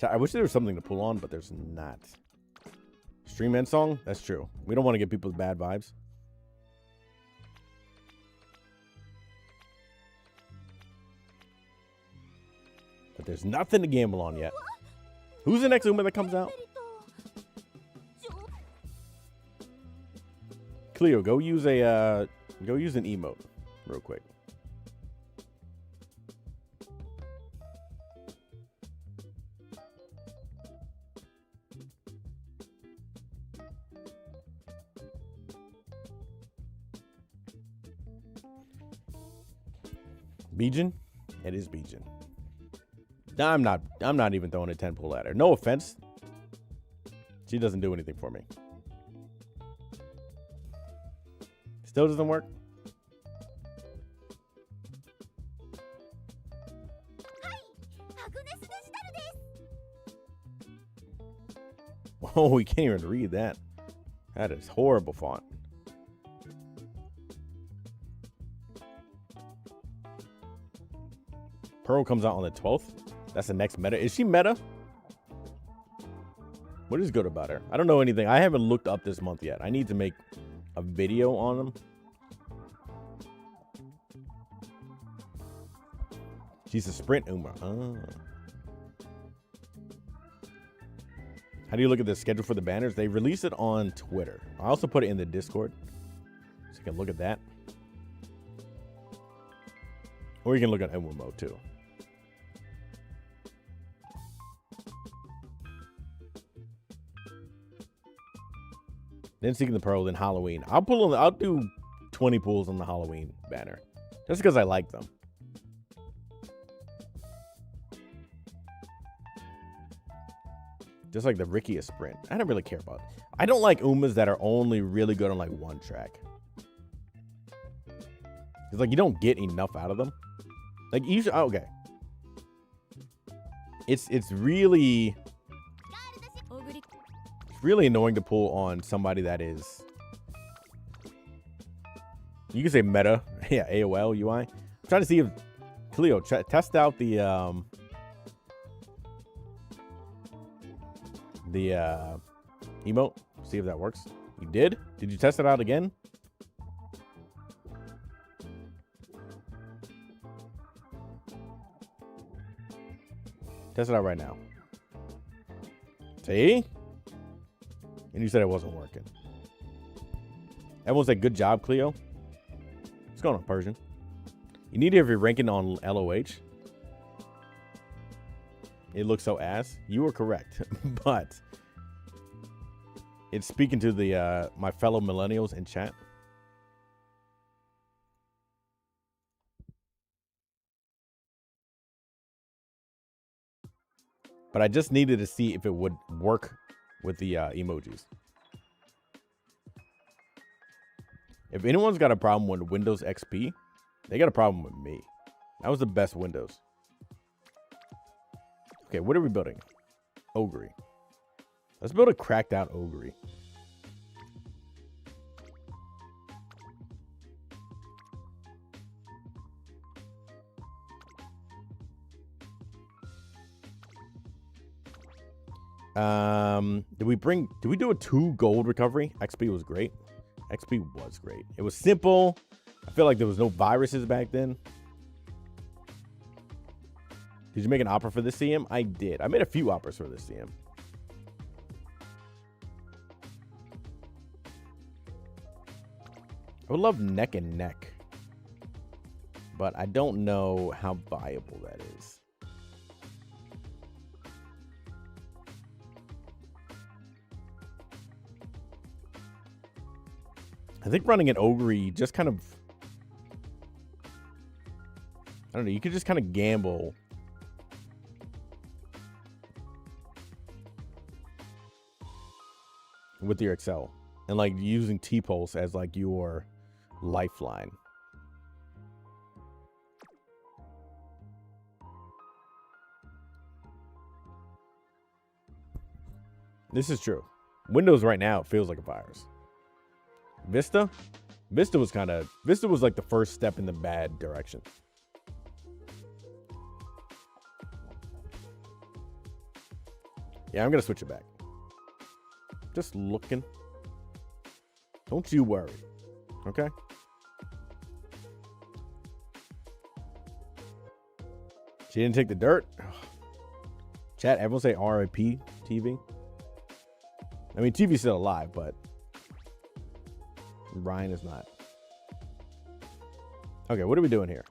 I wish there was something to pull on, but there's not. Stream end song? That's true. We don't want to get people's bad vibes. But there's nothing to gamble on yet. Who's the next Uma that comes out? Cleo, go use an emote real quick. Bijan? It is Bijan. I'm not even throwing a 10 pull at her. No offense. She doesn't do anything for me. Still doesn't work. Oh, we can't even read that. That is horrible font. Pearl comes out on the 12th. That's the next meta. Is she meta? What is good about her? I don't know anything. I haven't looked up this month yet. I need to make a video on them. She's a sprint Uma. Oh. How do you look at the schedule for the banners? They release it on Twitter. I also put it in the Discord, so you can look at that. Or you can look at Uma mode too. Then Seeking the Pearl, then Halloween. I'll do 20 pulls on the Halloween banner. Just because I like them. Just like the Rickiest sprint. I don't really care about it. I don't like Umas that are only really good on like one track. It's like you don't get enough out of them. Like usually, okay. It's really annoying to pull on somebody that is. You can say meta, yeah, AOL UI. I'm trying to see if Cleo test out the emote. See if that works. You did? Did you test it out again? Test it out right now. See? And you said it wasn't working. Everyone said, good job, Cleo. What's going on, Persian? You need to have your ranking on LOH. It looks so ass. You were correct. But it's speaking to the my fellow millennials in chat. But I just needed to see if it would work with the emojis. If anyone's got a problem with Windows XP, they got a problem with me. That was the best Windows. Okay, what are we building? Ogre. Let's build a cracked out Ogre. Did we do a 2 gold recovery? XP was great. XP was great. It was simple. I feel like there was no viruses back then. Did you make an opera for this CM? I did. I made a few operas for this CM. I would love neck and neck, but I don't know how viable that is. I think running an Ogre just kind of, I don't know, you could just kind of gamble. With your Excel and like using T-Pulse as like your lifeline. This is true. Windows right now, it feels like a virus. Vista was like the first step in the bad direction. Yeah, I'm gonna switch it back. Just looking. Don't you worry. Okay? She didn't take the dirt. Chat, everyone say RIP TV. I mean, TV's still alive, but Ryan is not. Okay, what are we doing here?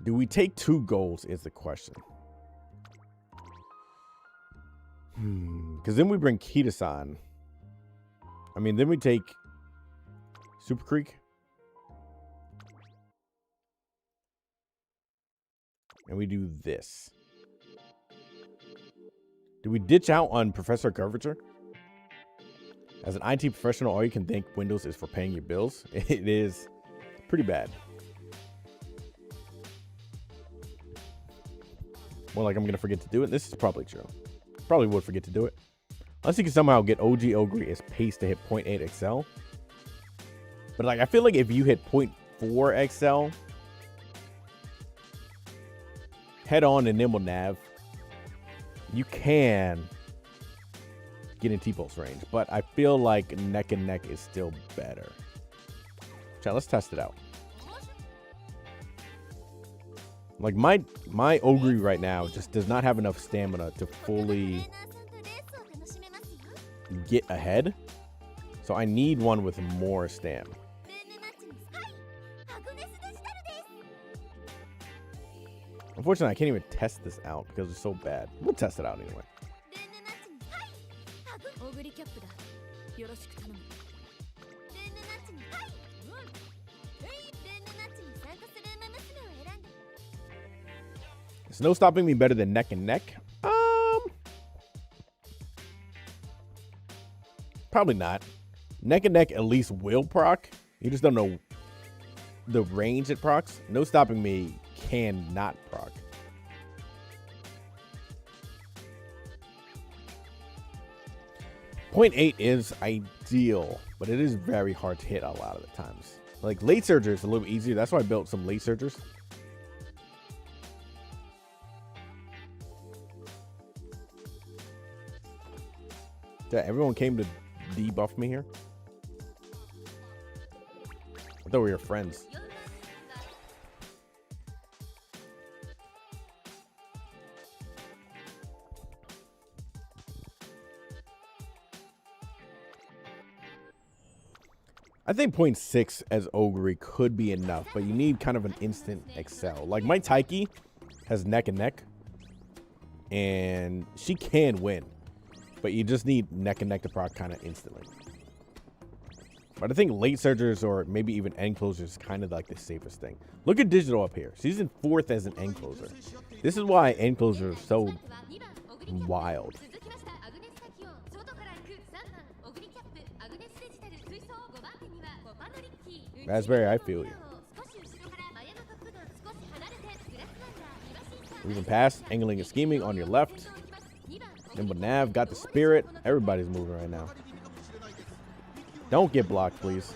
Do we take 2 goals is the question. Because then we bring Kita-san. I mean, then we take Super Creek. And we do this. Do we ditch out on Professor Curvature? As an IT professional, all you can thank Windows is for paying your bills. It is pretty bad. Well, like I'm going to forget to do it. This is probably true. Probably would forget to do it. Unless you can somehow get OG Ogre as pace to hit 0.8 Excel. But like, I feel like if you hit 0.4 Excel, head on and nimble nav, you can get in T-Pulse range. But I feel like neck and neck is still better. Chat, let's test it out. Like my Ogre right now just does not have enough stamina to fully get ahead. So I need one with more stam. Unfortunately, I can't even test this out because it's so bad. We'll test it out anyway. Is no stopping me better than neck and neck? Probably not. Neck and neck at least will proc. You just don't know the range it procs. No stopping me cannot proc. Point 8 is ideal, but it is very hard to hit a lot of the times. Like late surger is a little easier. That's why I built some late surgers. Yeah, everyone came to debuff me here. I thought we were friends. I think 0.6 as Ogre could be enough, but you need kind of an instant excel. Like my Taiki has neck and neck, and she can win, but you just need neck and neck to proc kind of instantly. But I think late surgers or maybe even end closers is kind of like the safest thing. Look at Digital up here. She's in 4th as an end closer. This is why end closers are so wild. Raspberry, I feel you. Moving past, angling and scheming on your left. Nimble Nav got the spirit. Everybody's moving right now. Don't get blocked, please.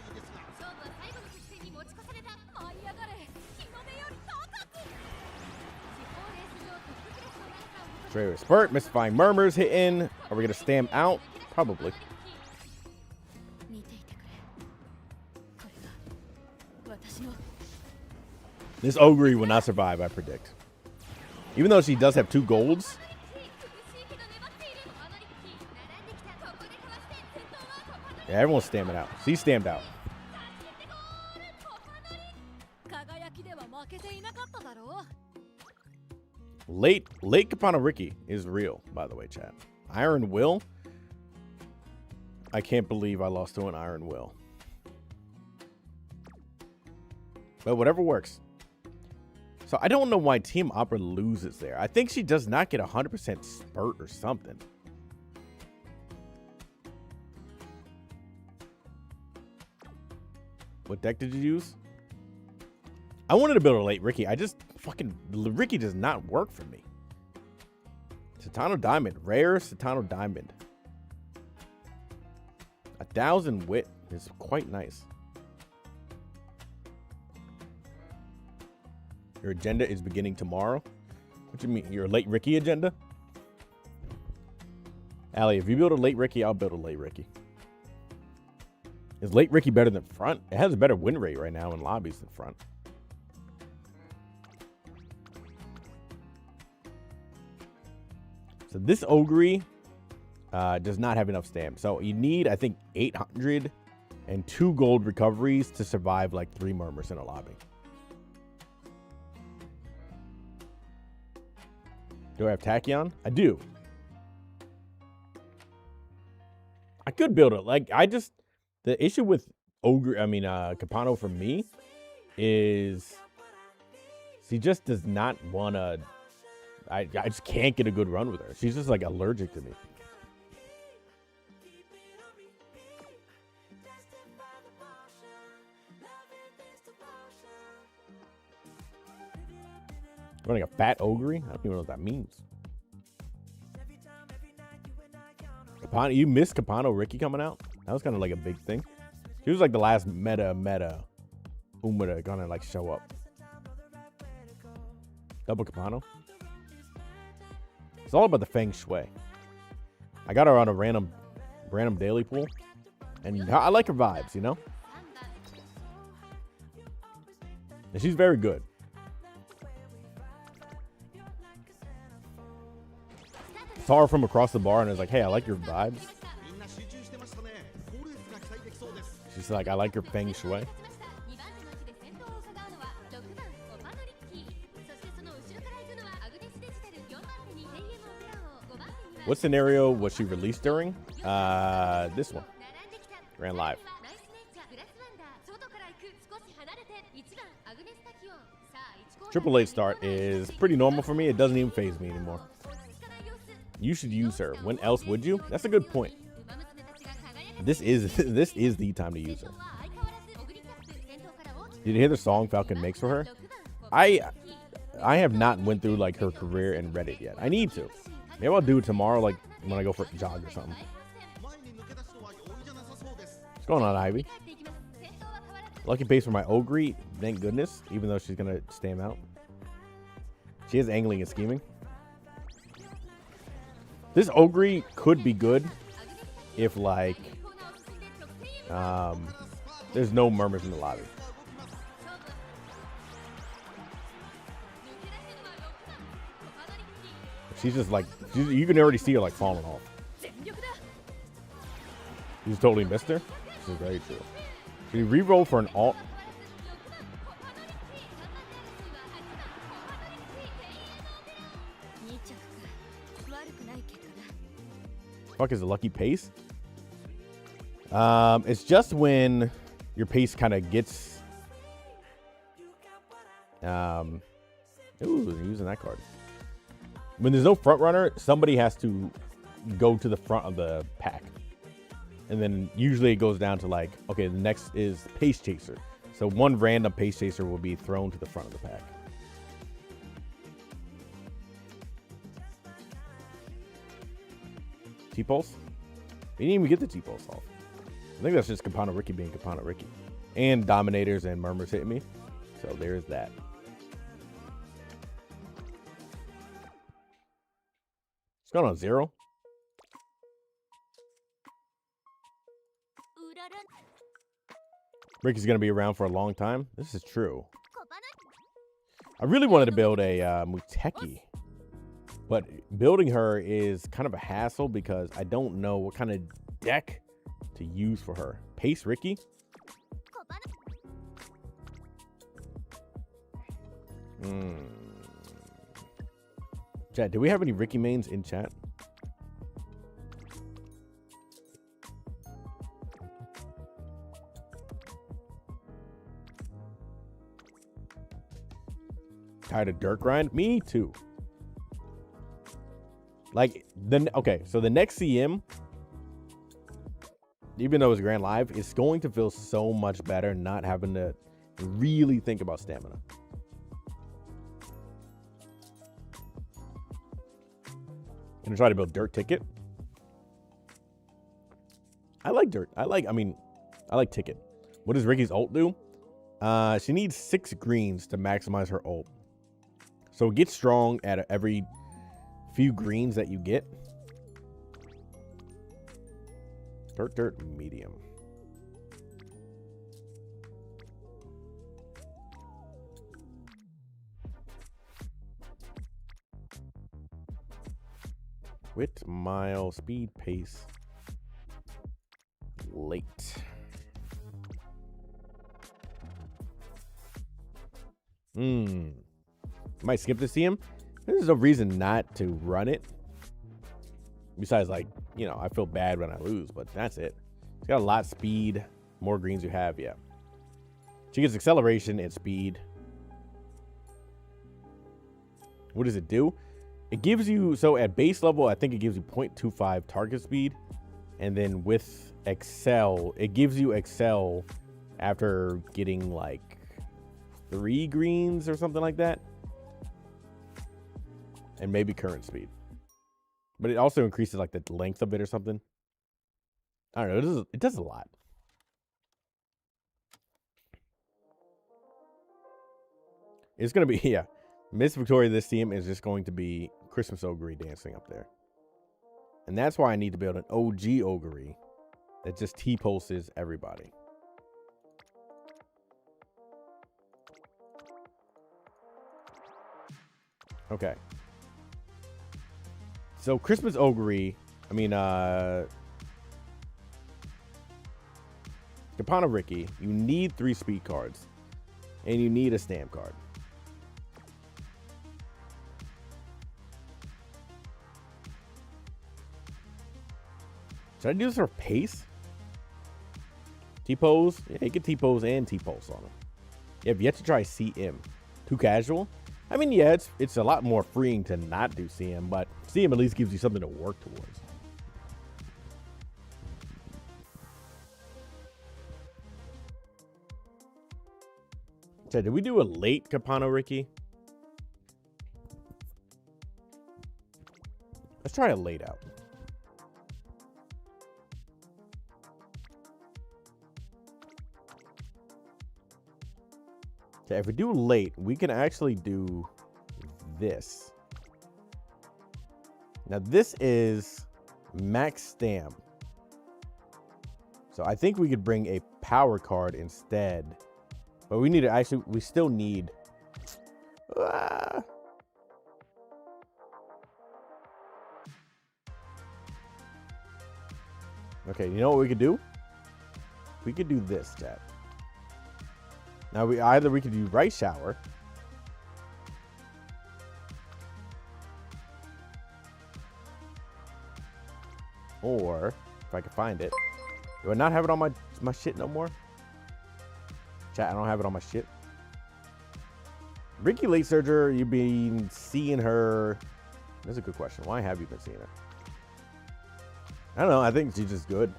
Trailer spurt, mystifying murmurs hitting. Are we gonna stamp out? Probably. This Ogre will not survive, I predict. Even though she does have 2 golds. Yeah, everyone's stamping out. She's stamped out. Late Capano Ricky is real, by the way, chat. Iron Will. I can't believe I lost to an Iron Will. But whatever works. So I don't know why Team Opera loses there. I think she does not get 100% spurt or something. What deck did you use? I wanted to build a late Ricky. I just fucking... Ricky does not work for me. Satano Diamond. Rare Satano Diamond. 1,000 wit is quite nice. Your agenda is beginning tomorrow. What do you mean? Your late Ricky agenda? Allie, if you build a late Ricky, I'll build a late Ricky. Is late Ricky better than front? It has a better win rate right now in lobbies than front. So this Ogre does not have enough stamp. So you need, I think, 802 gold recoveries to survive like 3 murmurs in a lobby. Do I have Tachyon? I do. I could build it. Like, the issue with Capano for me is she just does not want to, I just can't get a good run with her. She's just like allergic to me. Running a fat Ogre? I don't even know what that means. Capano, you missed Capano Ricky coming out? That was kind of like a big thing. She was like the last meta Umada gonna like show up. Double Capano. It's all about the Feng Shui. I got her on a random daily pool. And I like her vibes, you know? And she's very good. Saw her from across the bar and I was like, hey, I like your vibes. She's like, I like your Feng Shui. What scenario was she released during? This one. Ran live. Triple H start is pretty normal for me. It doesn't even faze me anymore. You should use her. When else would you? That's a good point. This is the time to use her. Did you hear the song Falcon makes for her? I have not went through like her career and read it yet. I need to. Maybe I'll do it tomorrow, like when I go for a jog or something. What's going on, Ivy? Lucky base for my Ogre, thank goodness, even though she's gonna stam out. She is angling and scheming. This Ogre could be good if like there's no murmurs in the lobby. She's just like, you can already see her like falling off. You just totally missed her. This is very true. Should you re-roll for an alt? Fuck is a lucky pace? It's just when your pace kind of gets. Ooh, using that card. When there's no front runner, somebody has to go to the front of the pack. And then usually it goes down to like, okay, the next is pace chaser. So one random pace chaser will be thrown to the front of the pack. T-Pulse? We didn't even get the T-Pulse off. I think that's just Kapana Ricky being Kapana Ricky. And Dominators and Murmurs hitting me. So there's that. What's going on, Zero? Ricky's going to be around for a long time. This is true. I really wanted to build a Muteki. But building her is kind of a hassle because I don't know what kind of deck to use for her. Pace Ricky? Chat, do we have any Ricky mains in chat? Tired of dirt grind? Me too. Like, okay, so the next CM, even though it's Grand Live, is going to feel so much better not having to really think about stamina. Gonna try to build dirt ticket. I like dirt. I like ticket. What does Ricky's ult do? She needs 6 greens to maximize her ult. So it gets strong at every few greens that you get. Dirt, medium. Wit, mile, speed, pace. Late. Might skip the CM. There's no reason not to run it. Besides, like, you know, I feel bad when I lose, but that's it. It's got a lot of speed. More greens you have, yeah. She gets acceleration and speed. What does it do? It gives you, so at base level, I think it gives you 0.25 target speed. And then with Excel, it gives you Excel after getting like 3 greens or something like that. And maybe current speed. But it also increases like the length of it or something. I don't know. It does a lot. It's going to be, yeah. Miss Victoria, this team is just going to be Christmas Ogre dancing up there. And that's why I need to build an OG Ogre that just T-pulses everybody. Okay. So Christmas Ogre, Kapana Ricky, you need 3 speed cards. And you need a stamp card. Should I do this for pace? T-pose? Yeah, you can T-pose and T-pulse on him. You have yet to try CM. Too casual? I mean, yeah, it's a lot more freeing to not do CM, but CM at least gives you something to work towards. So, did we do a late Capano Ricky? Let's try a late out. Okay, if we do late, we can actually do this. Now this is max stam. So I think we could bring a power card instead. But we need to actually, we still need... Okay, you know what we could do? We could do this, chat. Now we could do right shower. Or if I can find it. Do I not have it on my shit no more? Chat, I don't have it on my shit. Ricky Late Surger, you've been seeing her. That's a good question. Why have you been seeing her? I don't know. I think she's just good.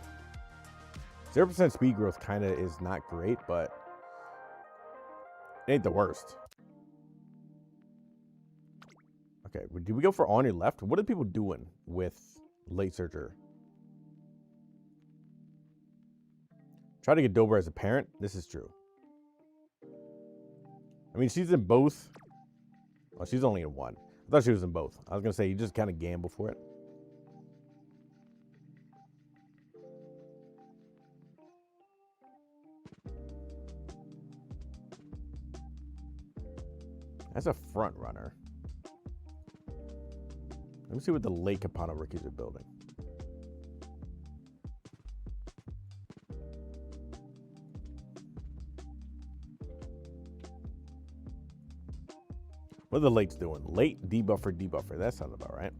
0% speed growth kind of is not great, but it ain't the worst. Okay, did we go for on your left? What are people doing with Late Surger? Try to get Dober as a parent. This is true. I mean, she's in both. Oh, she's only in one. I thought she was in both. I was going to say, you just kind of gamble for it. That's a front runner. Let me see what the late Capano rookies are building. What are the lates doing? Late debuffer. That sounds about right.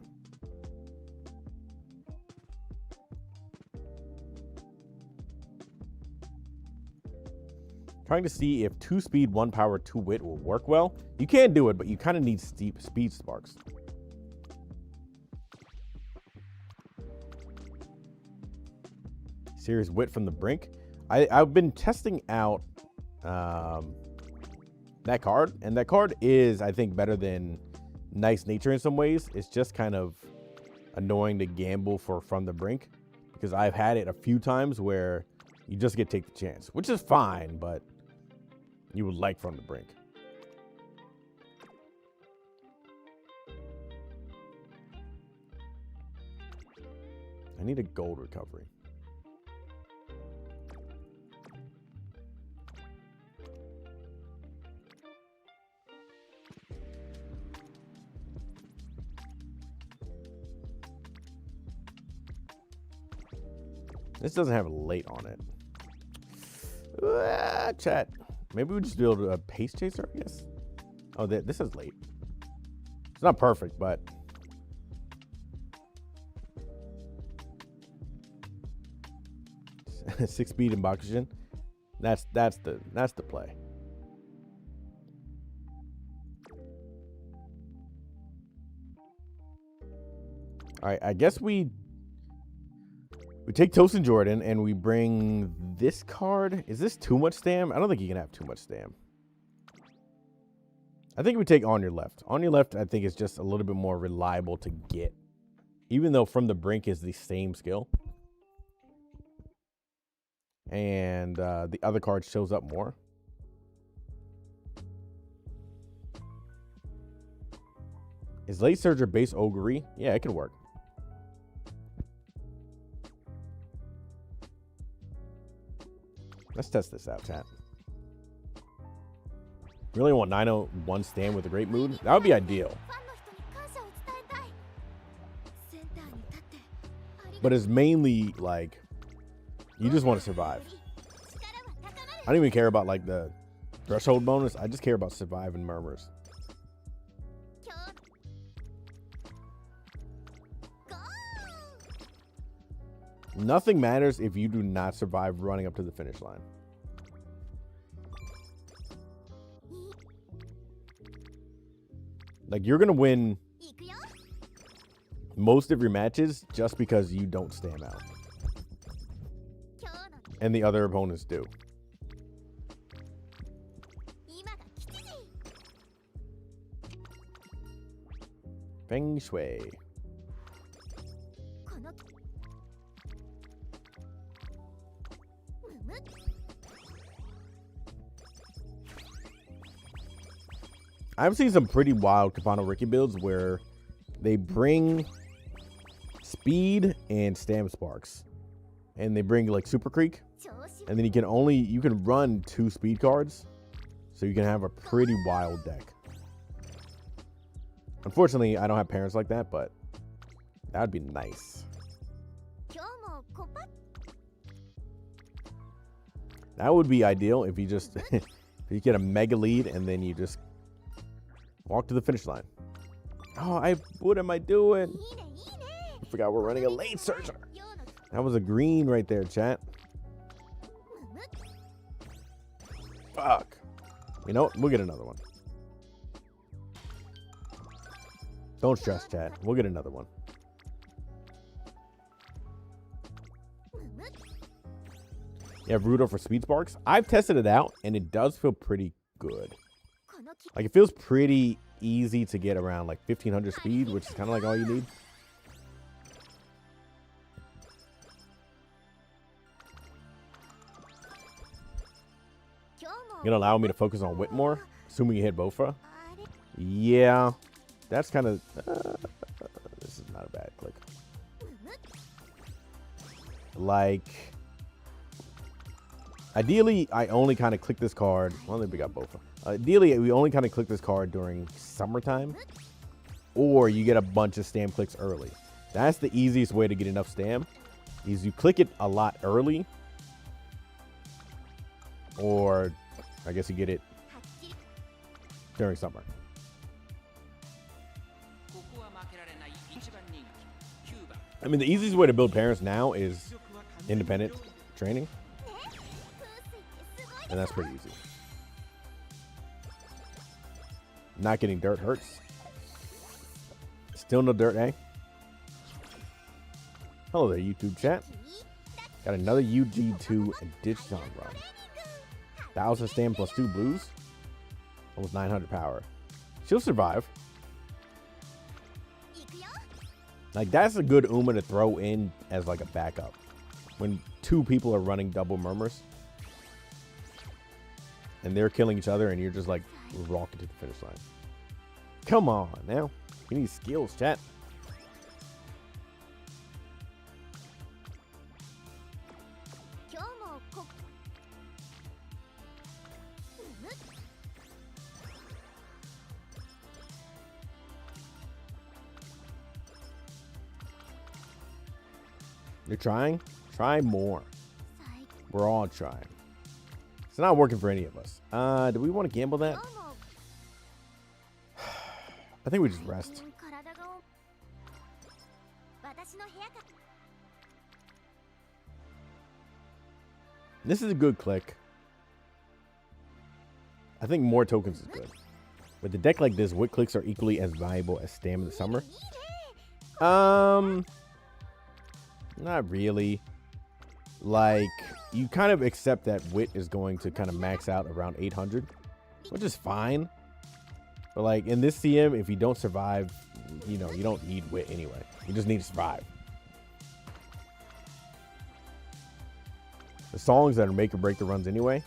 Trying to see if 2 speed, 1 power, 2 wit will work well. You can do it, but you kind of need steep speed sparks. Serious wit from the brink. I've been testing out that card, and that card is, I think, better than Nice Nature in some ways. It's just kind of annoying to gamble for from the brink, because I've had it a few times where you just get to take the chance, which is fine, but you would like from the brink. I need a gold recovery. This doesn't have a late on it. Chat. Maybe we just build a pace chaser, I guess. Oh, this is late. It's not perfect, but six speed in Bakushin. That's the play. All right, I guess we take Tosin Jordan and we bring this card. Is this too much stam? I don't think you can have too much stam. I think we take On Your Left. On Your Left, I think, is just a little bit more reliable to get, even though From the Brink is the same skill. And the other card shows up more. Is Late Surger base Ogre? Yeah, it could work. Let's test this out, chat. Really want 901 stand with a great mood? That would be ideal. But it's mainly like, you just want to survive. I don't even care about like the threshold bonus. I just care about survive and murmurs. Nothing matters if you do not survive running up to the finish line. Like, you're going to win most of your matches just because you don't stand out. And the other opponents do. Feng Shui. I've seen some pretty wild Kapano Ricky builds where they bring speed and stam sparks, and they bring like Super Creek, and then you can run 2 speed cards, so you can have a pretty wild deck. Unfortunately, I don't have parents like that, but that would be nice. That would be ideal if you just if you get a mega lead and then you just walk to the finish line. Oh, what am I doing? I forgot we're running a lane searcher. That was a green right there, chat. Fuck. You know what? We'll get another one. Don't stress, chat. We'll get another one. You have Rudo for Speed Sparks. I've tested it out, and it does feel pretty good. Like, it feels pretty easy to get around, like, 1500 speed, which is kind of like all you need. You're gonna allow me to focus on Whitmore, assuming you hit Bofa? Yeah, that's kind of... this is not a bad click. Like... Ideally, I only kind of click this card. Well, we got Bofa. Ideally, we only kind of click this card during summertime, or you get a bunch of stam clicks early. That's the easiest way to get enough stam, is you click it a lot early, or I guess you get it during summer. I mean, the easiest way to build parents now is independent training. And that's pretty easy. Not getting dirt hurts. Still no dirt, eh? Hello there, YouTube chat. Got another UG2 Digicon run. 1000 stam plus 2 blues. Almost 900 power. She'll survive. Like, that's a good Uma to throw in as like a backup. When 2 people are running double murmurs. And they're killing each other, and you're just like rocking to the finish line. Come on now. You need skills, chat. You're trying? Try more. We're all trying. It's not working for any of us. Do we want to gamble that? I think we just rest. This is a good click. I think more tokens is good. With a deck like this, wit clicks are equally as valuable as stam in the summer. Not really. Like, you kind of accept that wit is going to kind of max out around 800, which is fine. But like in this CM, if you don't survive, you know, you don't need wit anyway. You just need to survive. The songs that are make or break the runs anyway.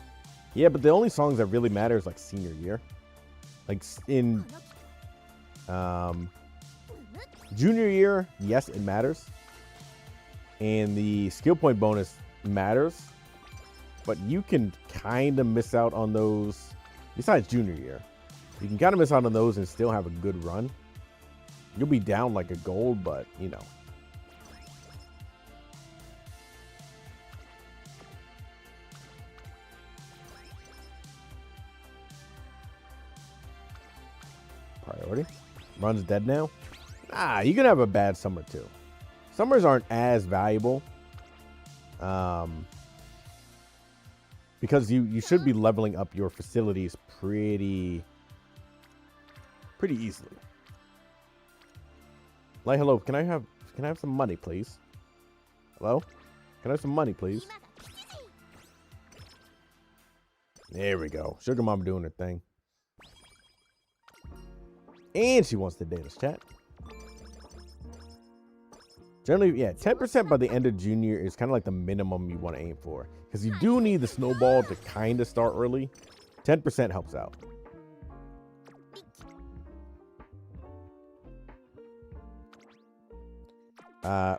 Yeah, but the only songs that really matter is like senior year. Like in junior year, yes, it matters. And the skill point bonus matters, but you can kind of miss out on those. Besides junior year, you can kind of miss out on those and still have a good run. You'll be down like a gold, but you know. Priority. Run's dead now. Ah, you can have a bad summer too. Summers aren't as valuable Because you should be leveling up your facilities pretty easily. Like, hello, can I have some money, please? Hello? Can I have some money, please? There we go. Sugar Mama doing her thing. And she wants to date us, chat. Generally, yeah, 10% by the end of junior is kind of like the minimum you want to aim for. Because you do need the snowball to kind of start early. 10% helps out.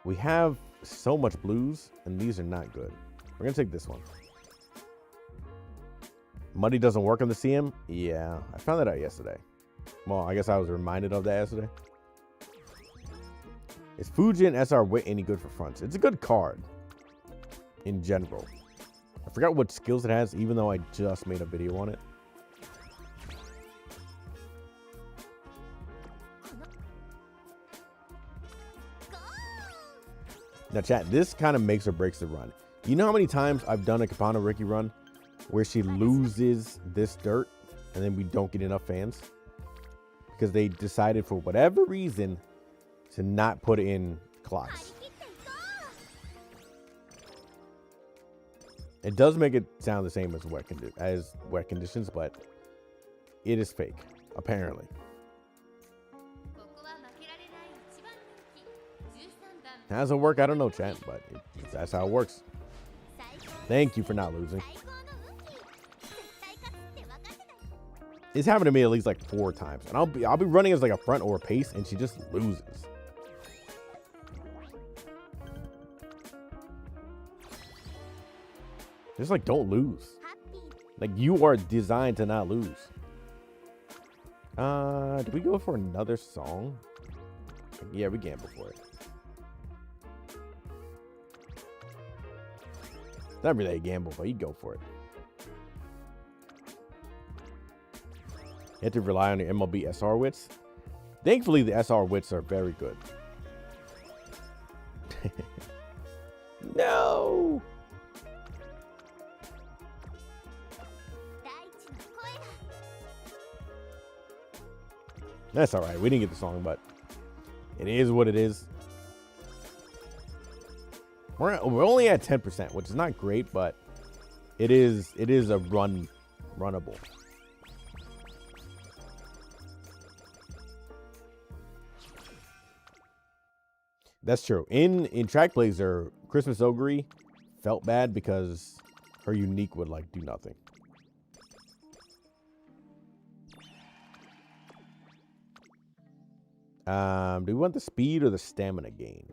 We have so much blues, and these are not good. We're going to take this one. Money doesn't work on the CM? Yeah, I found that out yesterday. Well, I guess I was reminded of that yesterday. Is Fujin SR Wit any good for fronts? It's a good card in general. I forgot what skills it has, even though I just made a video on it. Now, chat, this kind of makes or breaks the run. You know how many times I've done a Kapana Ricky run where she loses this dirt and then we don't get enough fans? Because they decided for whatever reason to not put in clocks. It does make it sound the same as wet conditions, but it is fake, apparently. How does it work? I don't know, chat, but that's how it works. Thank you for not losing. It's happened to me at least like 4 times, and I'll be running as like a front or a pace, and she just loses. Just like, don't lose. Like, you are designed to not lose. Do we go for another song? Yeah, we gamble for it. Not really a gamble, but you go for it. You have to rely on your MLB SR wits. Thankfully, the SR wits are very good. No! That's all right. We didn't get the song, but it is what it is. We're only at 10%, which is not great, but it is a runnable. That's true. In Track Blazer, Christmas Ogre felt bad because her unique would like do nothing. Do we want the speed or the stamina gain?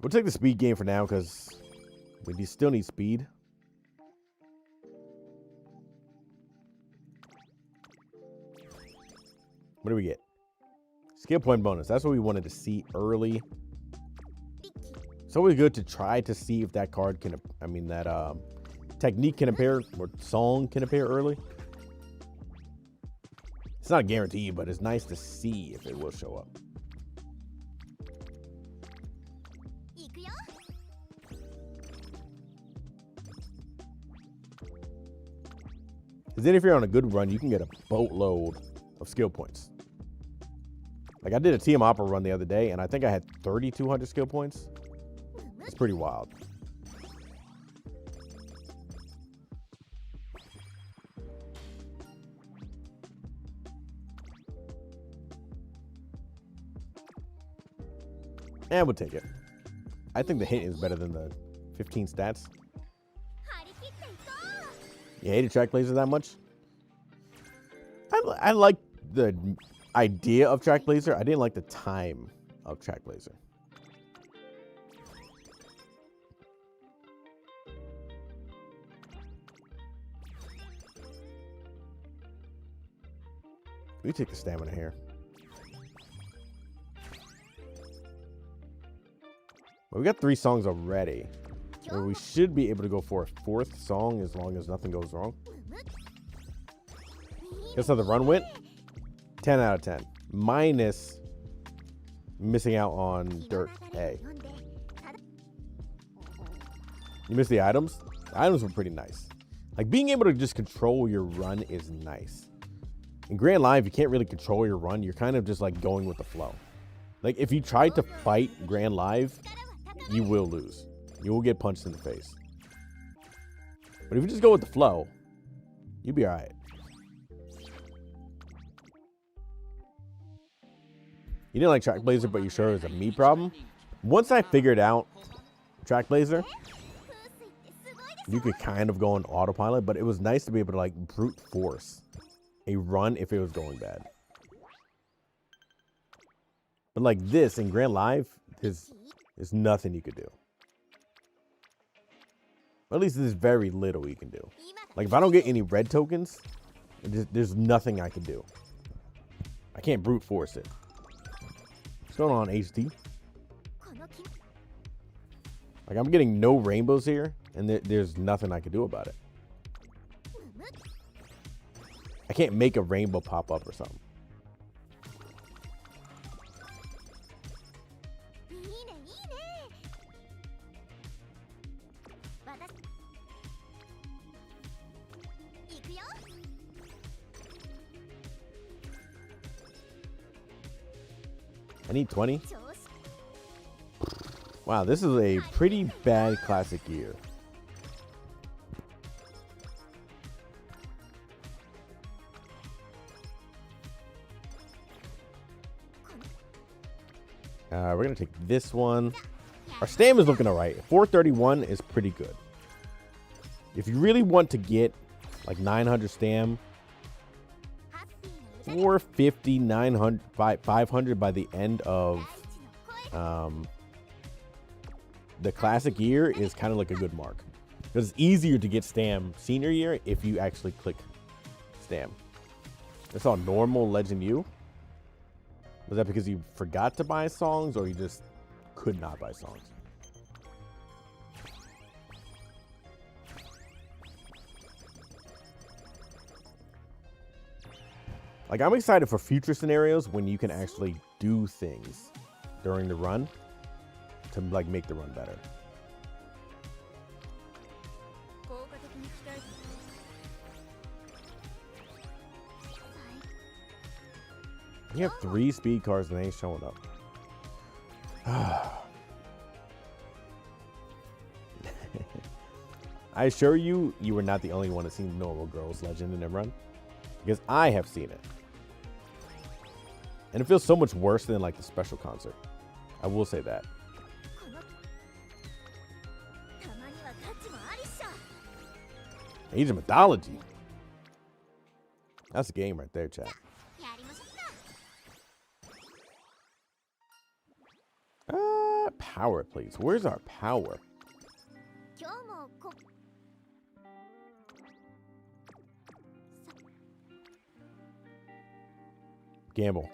We'll take the speed gain for now because we still need speed. What do we get? Skill point bonus. That's what we wanted to see early. It's always good to try to see if that card can, that technique can appear or song can appear early. It's not a guarantee, but it's nice to see if it will show up. Because then if you're on a good run, you can get a boatload of skill points. Like I did a TM Opera run the other day, and I think I had 3,200 skill points. It's pretty wild. And we'll take it. I think the hit is better than the 15 stats. You hated Track Blazer that much? I like the idea of Track Blazer. I didn't like the time of Track Blazer. We take the stamina here. Well, we got 3 songs already. Well, we should be able to go for a 4th song as long as nothing goes wrong. Guess how the run went? 10 out of 10. Minus missing out on Dirt A. You missed the items? The items were pretty nice. Like, being able to just control your run is nice. In Grand Live, you can't really control your run. You're kind of just, like, going with the flow. Like, if you try to fight Grand Live, you will lose. You will get punched in the face. But if you just go with the flow, you'll be all right. You didn't like Track Blazer, but you're sure it was a me problem? Once I figured out Track Blazer, you could kind of go on autopilot, but it was nice to be able to like brute force a run if it was going bad. But like this in Grand Live, there's nothing you could do. Or at least there's very little you can do. Like if I don't get any red tokens, there's nothing I can do. I can't brute force it. What's going on, HD? Like I'm getting no rainbows here, and there's nothing I can do about it. I can't make a rainbow pop up or something. I need 20. Wow, this is a pretty bad classic year. We're going to take this one. Our stam is looking all right. 431 is pretty good. If you really want to get like 900 stam, 450, 900, 500 by the end of the classic year is kind of like a good mark. Because it's easier to get stam senior year if you actually click stam. I saw normal Legend U. Was that because you forgot to buy songs or you just could not buy songs? Like, I'm excited for future scenarios when you can actually do things during the run to, like, make the run better. You have 3 speed cars and they ain't showing up. I assure you, you were not the only one that's seen Normal Girls Legend in their run. Because I have seen it. And it feels so much worse than like the special concert. I will say that. Age of Mythology. That's a game right there, chat. Power, please. Where's our power? Gamble.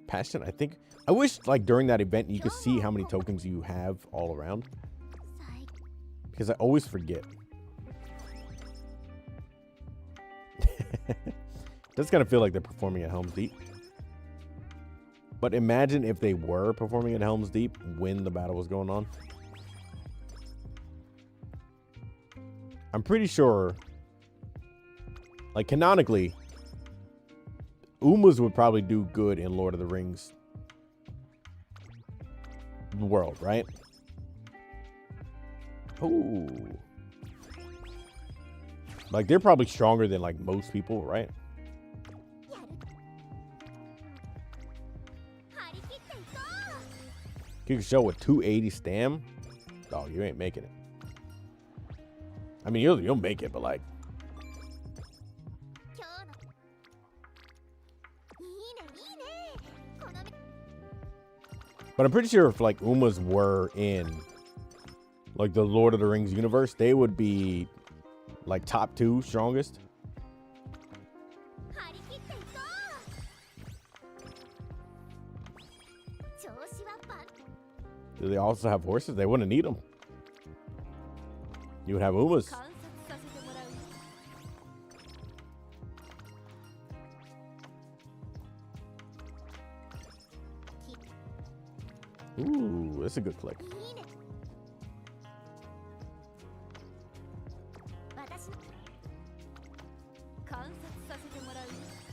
Passion, I think. I wish, like, during that event, you could see how many tokens you have all around. Because I always forget. Does kind of feel like they're performing at Helm's Deep. But imagine if they were performing at Helm's Deep when the battle was going on. I'm pretty sure, like, canonically, Umas would probably do good in Lord of the Rings world, right? Ooh. Like, they're probably stronger than, like, most people, right? You can show with 280 stam. Dog, you ain't making it. I mean, you'll make it, but like. But I'm pretty sure if like Umas were in like the Lord of the Rings universe, they would be like top 2 strongest. Do they also have horses? They wouldn't need them. You would have Umas. Ooh, that's a good click.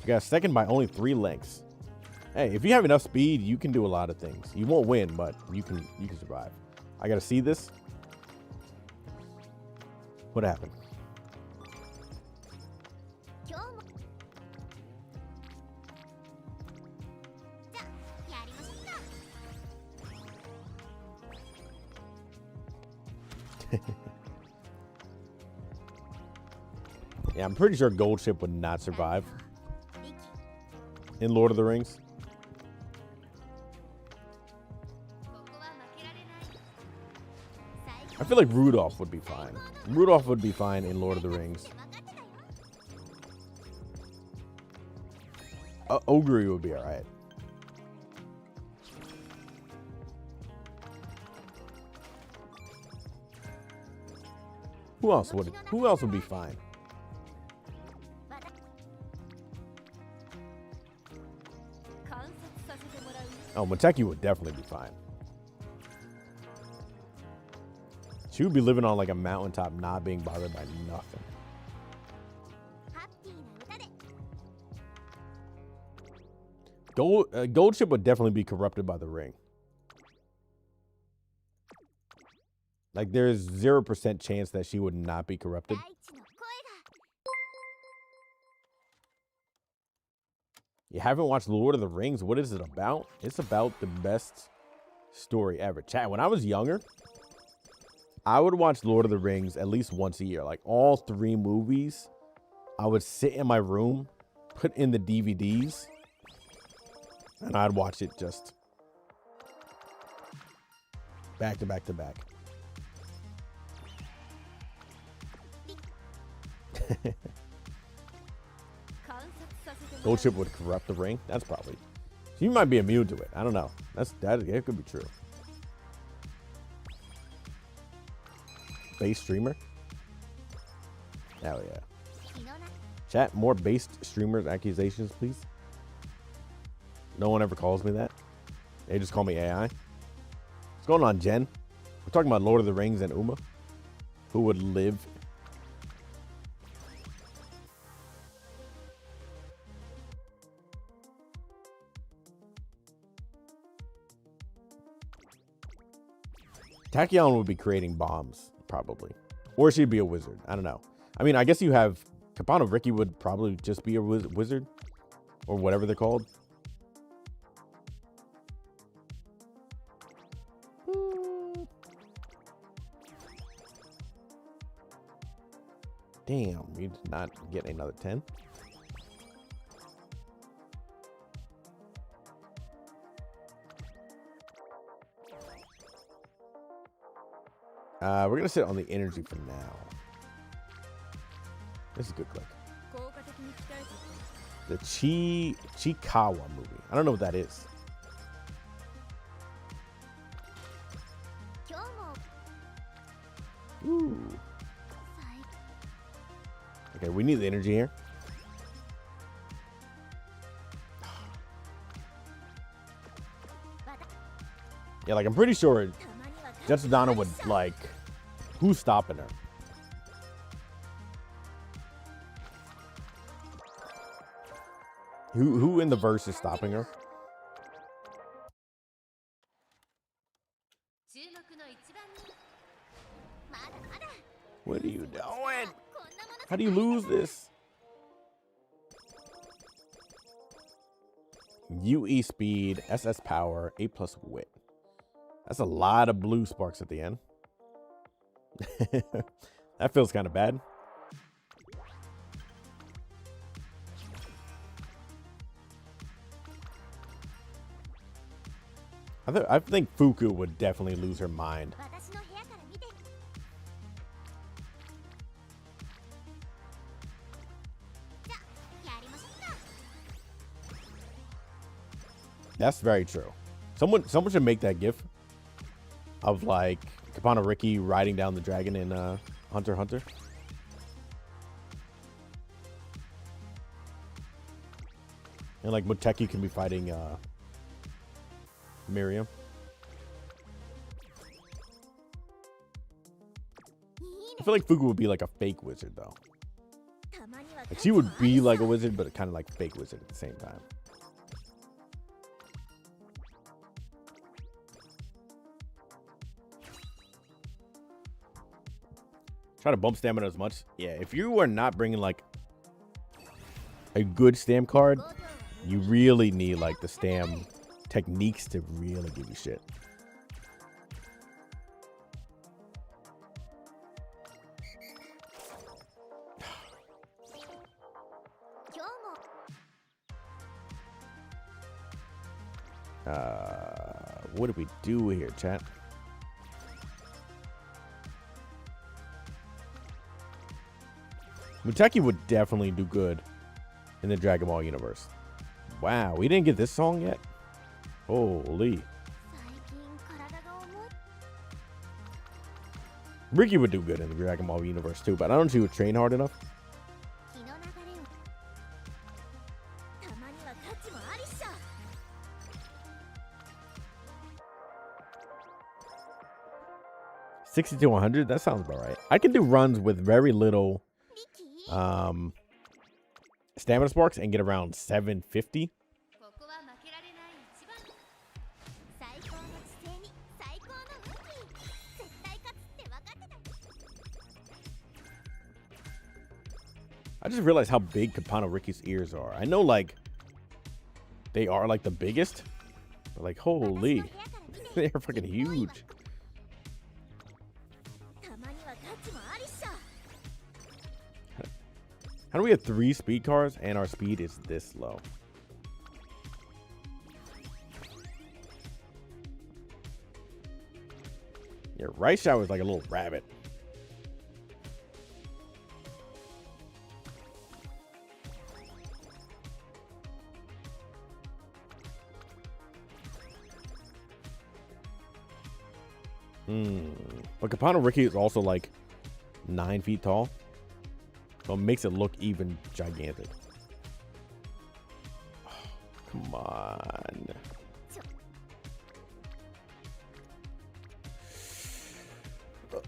You got second by only 3 lengths. Hey, if you have enough speed, you can do a lot of things. You won't win, but you can survive. I gotta see this. What happened? Yeah, I'm pretty sure Gold Ship would not survive in Lord of the Rings. I feel like Rudolph would be fine. Rudolph would be fine in Lord of the Rings. Ogre would be alright. Who else would be fine? Oh, Moteki would definitely be fine. She would be living on like a mountaintop, not being bothered by nothing. Gold Ship would definitely be corrupted by the ring. Like, there's 0% chance that she would not be corrupted. You haven't watched Lord of the Rings? What is it about? It's about the best story ever. Chat, when I was younger, I would watch Lord of the Rings at least once a year. Like, all 3 movies, I would sit in my room, put in the DVDs, and I'd watch it just back to back to back. Gold Ship would corrupt the ring. That's probably. She might be immune to it. I don't know. It could be true. Base streamer. Hell yeah. Chat, more based streamers accusations, please. No one ever calls me that. They just call me AI. What's going on, Jen? We're talking about Lord of the Rings and Uma. Who would live? Tachyon would be creating bombs, probably. Or she'd be a wizard. I don't know. I mean, I guess you have... Kapana Ricky would probably just be a wizard. Or whatever they're called. Damn, we did not get another 10. We're going to sit on the energy for now. This is a good click. The Chikawa movie. I don't know what that is. Ooh. Okay, we need the energy here. Yeah, like, I'm pretty sure Jetsudana would, like... Who's stopping her? Who in the verse is stopping her? What are you doing? How do you lose this? UE speed, SS power, 8+ wit. That's a lot of blue sparks at the end. That feels kind of bad. I think Fuku would definitely lose her mind. That's very true. Someone should make that gif of like Kapana Ricky riding down the dragon in Hunter x Hunter. And like Moteki can be fighting Miriam. I feel like Fugu would be like a fake wizard, though. Like, she would be like a wizard, but kind of like fake wizard at the same time. Try to bump stamina as much. Yeah, if you are not bringing like a good stam card, you really need like the stam techniques to really give you shit. What do we do here, chat? Muteki would definitely do good in the Dragon Ball universe. Wow, we didn't get this song yet? Holy. Ricky would do good in the Dragon Ball universe too, but I don't think he would train hard enough. $60 to $100? That sounds about right. I can do runs with very little stamina sparks and get around 750. I just realized how big Kapano Ricky's ears are. I know, like, they are, like, the biggest. But, like, holy. They're fucking huge. How do we have 3 speed cars and our speed is this low? Yeah, Rice Shower is like a little rabbit. But Kapano Ricky is also like 9 feet tall. So it makes it look even gigantic. Oh, come on.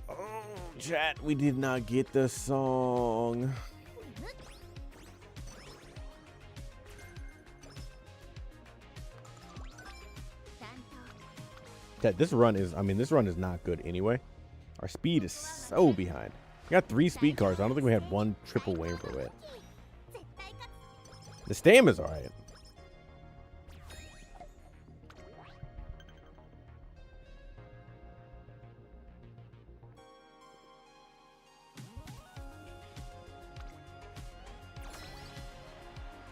Oh, chat, we did not get the song. Chat, this run is not good anyway. Our speed is so behind. We got 3 speed cars. I don't think we had 1 triple rainbow yet. The stam is alright.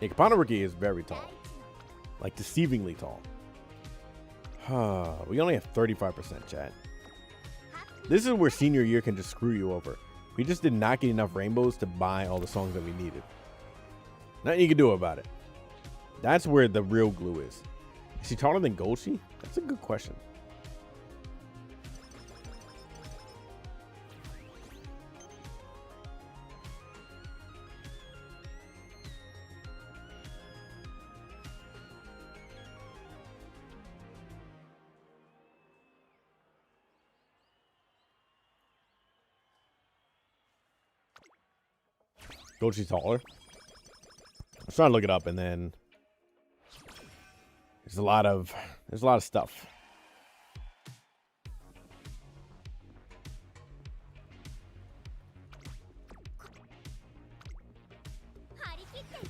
Yeah, Kapano Ricky is very tall. Like, deceivingly tall. We only have 35% chat. This is where senior year can just screw you over. We just did not get enough rainbows to buy all the songs that we needed. Nothing you can do about it. That's where the real glue is. Is she taller than Golshi? That's a good question. Golshi's taller. I was trying to look it up, and then there's a lot of stuff.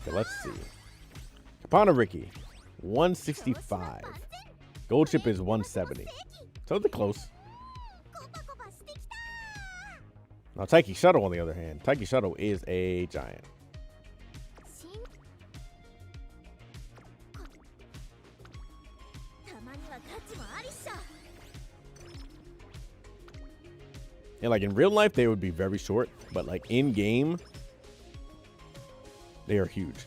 Okay, let's see. Kapano Ricky, 165. Gold chip is 170. So they're close. Now, Taiki Shuttle, on the other hand, Taiki Shuttle is a giant. And like in real life, they would be very short, but like in game, they are huge.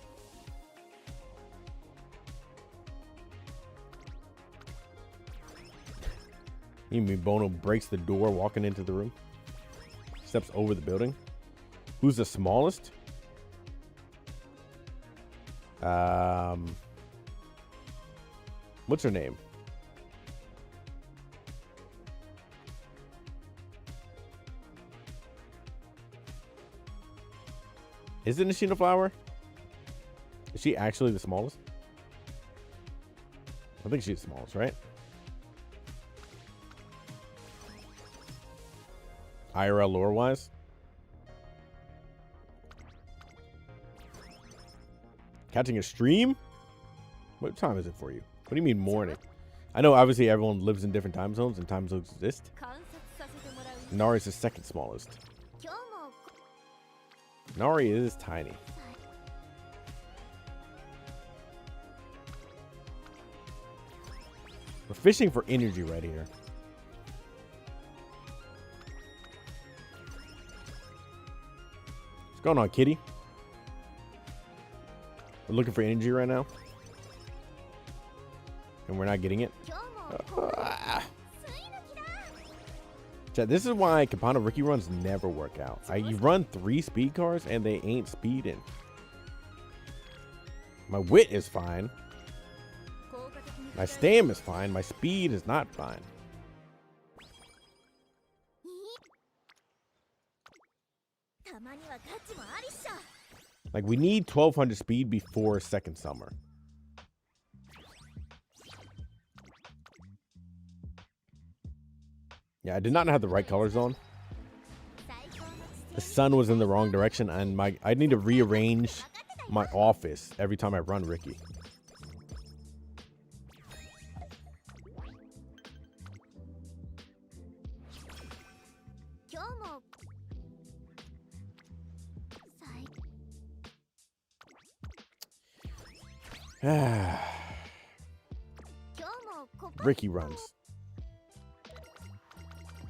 You mean Bono breaks the door walking into the room? Steps over the building. Who's the smallest? What's her name? Is it Nishina Flower? Is she actually the smallest? I think she's the smallest, right? IRL lore-wise? Catching a stream? What time is it for you? What do you mean morning? I know obviously everyone lives in different time zones and time zones exist. Nari is the second smallest. Nari is tiny. We're fishing for energy right here. What's going on, kitty? We're looking for energy right now. And we're not getting it. Chat, this is why Kapana Ricky runs never work out. You run 3 speed cars and they ain't speeding. My wit is fine. My stam is fine. My speed is not fine. Like, we need 1200 speed before second summer. Yeah, I did not have the right colors on. The sun was in the wrong direction, and I need to rearrange my office every time I run Ricky. Ricky runs.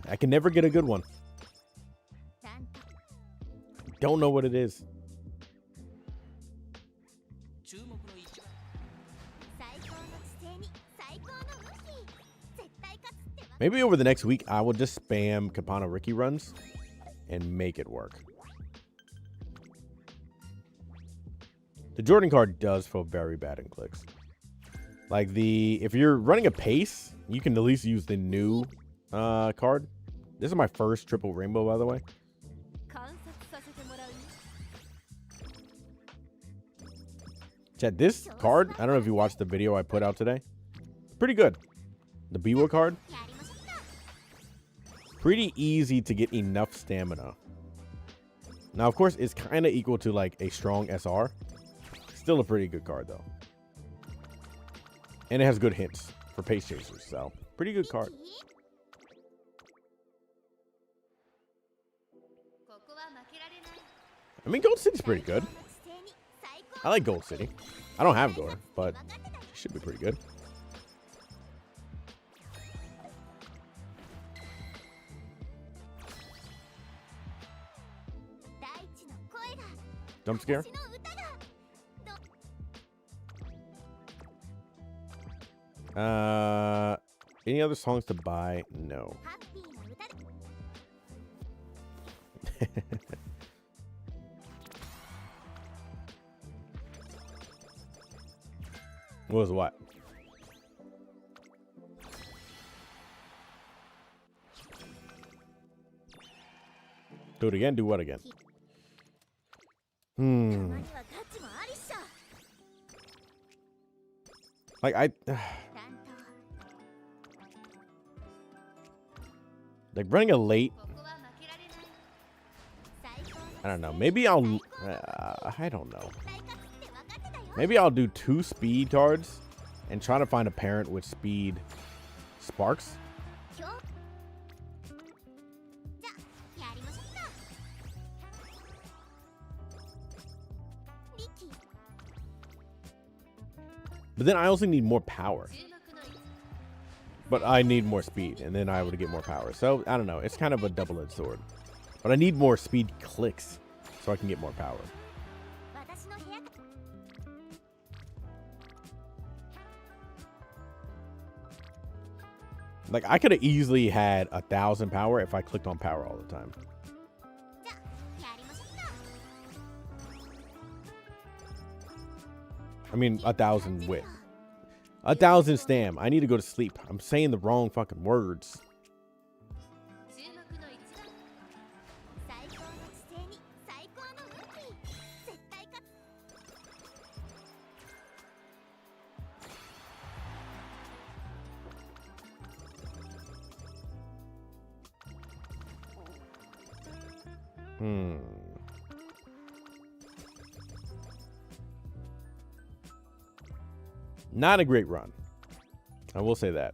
I can never get a good one. Don't know what it is. Maybe over the next week, I will just spam Kapana Ricky runs and make it work. The Jordan card does feel very bad in clicks. Like if you're running a pace, you can at least use the new card. This is my first triple rainbow, by the way. Chat, this card, I don't know if you watched the video I put out today. Pretty good. The Biwa card. Pretty easy to get enough stamina. Now, of course, it's kind of equal to like a strong SR. Still a pretty good card, though. And it has good hints for pace chasers, so pretty good card. I mean, Gold City's pretty good. I like Gold City. I don't have Gore, but it should be pretty good. Jump scare? Any other songs to buy? No. What was what? Do it again? Do what again? Like like running a late. I don't know. Maybe I'll. I don't know. Maybe I'll do 2 speed cards and try to find a parent with speed sparks. But then I also need more power. But I need more speed, and then I would get more power. So, I don't know. It's kind of a double-edged sword. But I need more speed clicks so I can get more power. Like, I could have easily had 1,000 power if I clicked on power all the time. I mean, 1,000 wit. 1,000 stam. I need to go to sleep. I'm saying the wrong fucking words. Not a great run. I will say that.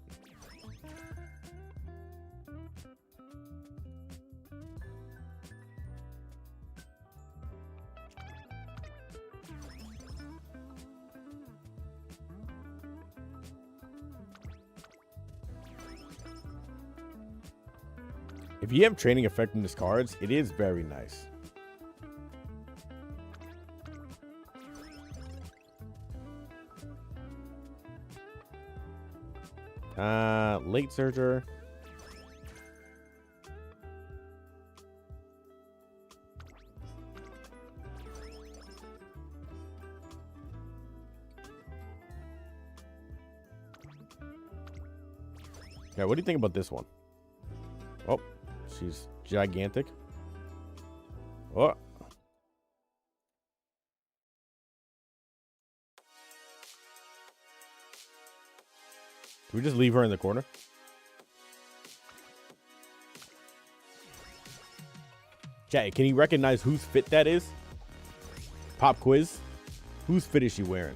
If you have training effectiveness cards, it is very nice. Late Surger. Yeah, what do you think about this one? Oh, she's gigantic. Oh. Do we just leave her in the corner? Chat, can he recognize whose fit that is? Pop quiz. Whose fit is she wearing?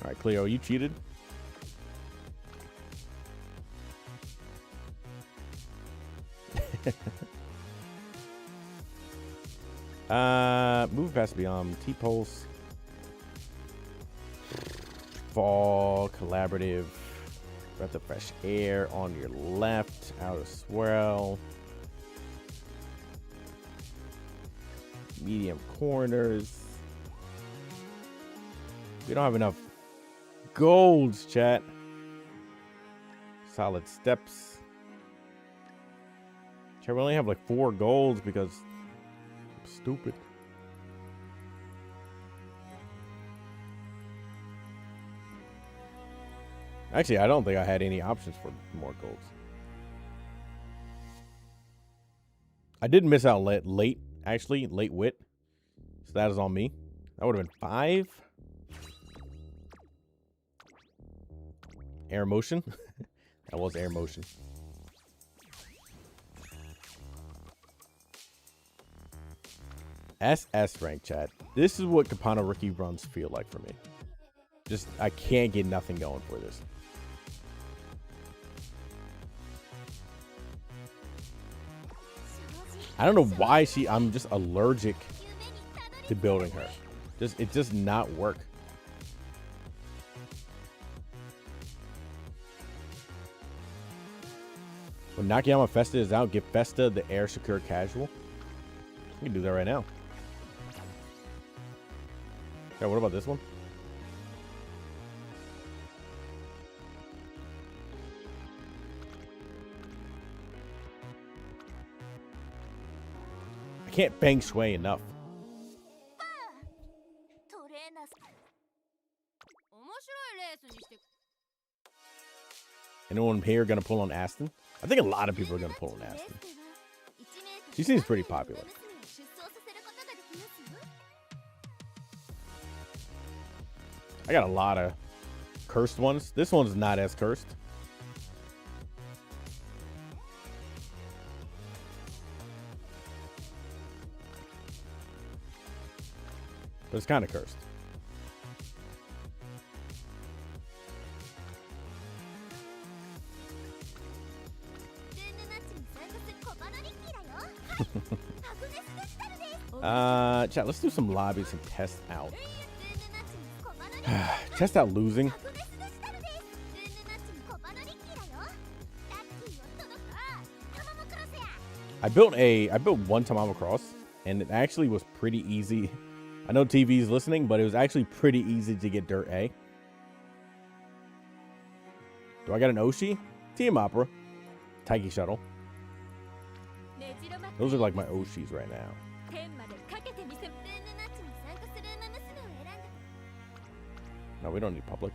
All right, Cleo, you cheated. Move past beyond T-Pulse. Fall, collaborative, breath of fresh air on your left, outer swirl. Medium corners. We don't have enough golds, chat. Solid steps. Chat, we only have like 4 golds because I'm stupid. Actually, I don't think I had any options for more golds. I did miss out late, actually, late wit. So that is on me. That would have been 5. Air motion. That was air motion. SS rank, chat. This is what Kapana rookie runs feel like for me. Just, I can't get nothing going for this. I don't know why I'm just allergic to building her. It does not work. When Nakayama Festa is out, give Festa the Air Secure Casual. We can do that right now. Okay, what about this one? I can't bang Shui enough. Anyone here gonna pull on Aston? I think a lot of people are gonna pull on Aston. She seems pretty popular. I got a lot of cursed ones. This one's not as cursed. But it's kind of cursed. Chat, let's do some lobbies and test out. Test out losing. I built one Tamama Cross, and it actually was pretty easy. I know TV's listening, but it was actually pretty easy to get Dirt A. Do I got an Oshi? Team Opera. Taiki Shuttle. Those are like my Oshis right now. No, we don't need public.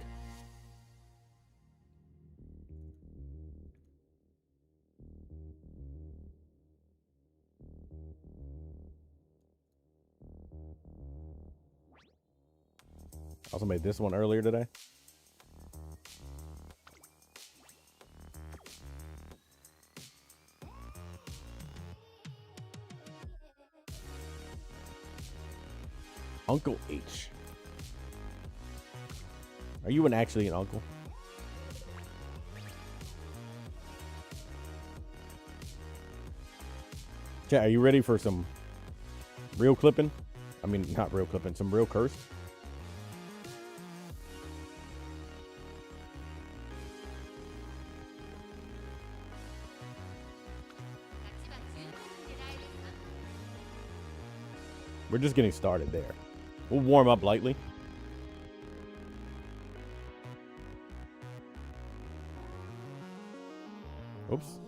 Also made this one earlier today. Uncle H. Are you actually an uncle? Chat, are you ready for some real clipping? I mean, not real clipping, some real curse. We're just getting started there. We'll warm up lightly. Oops.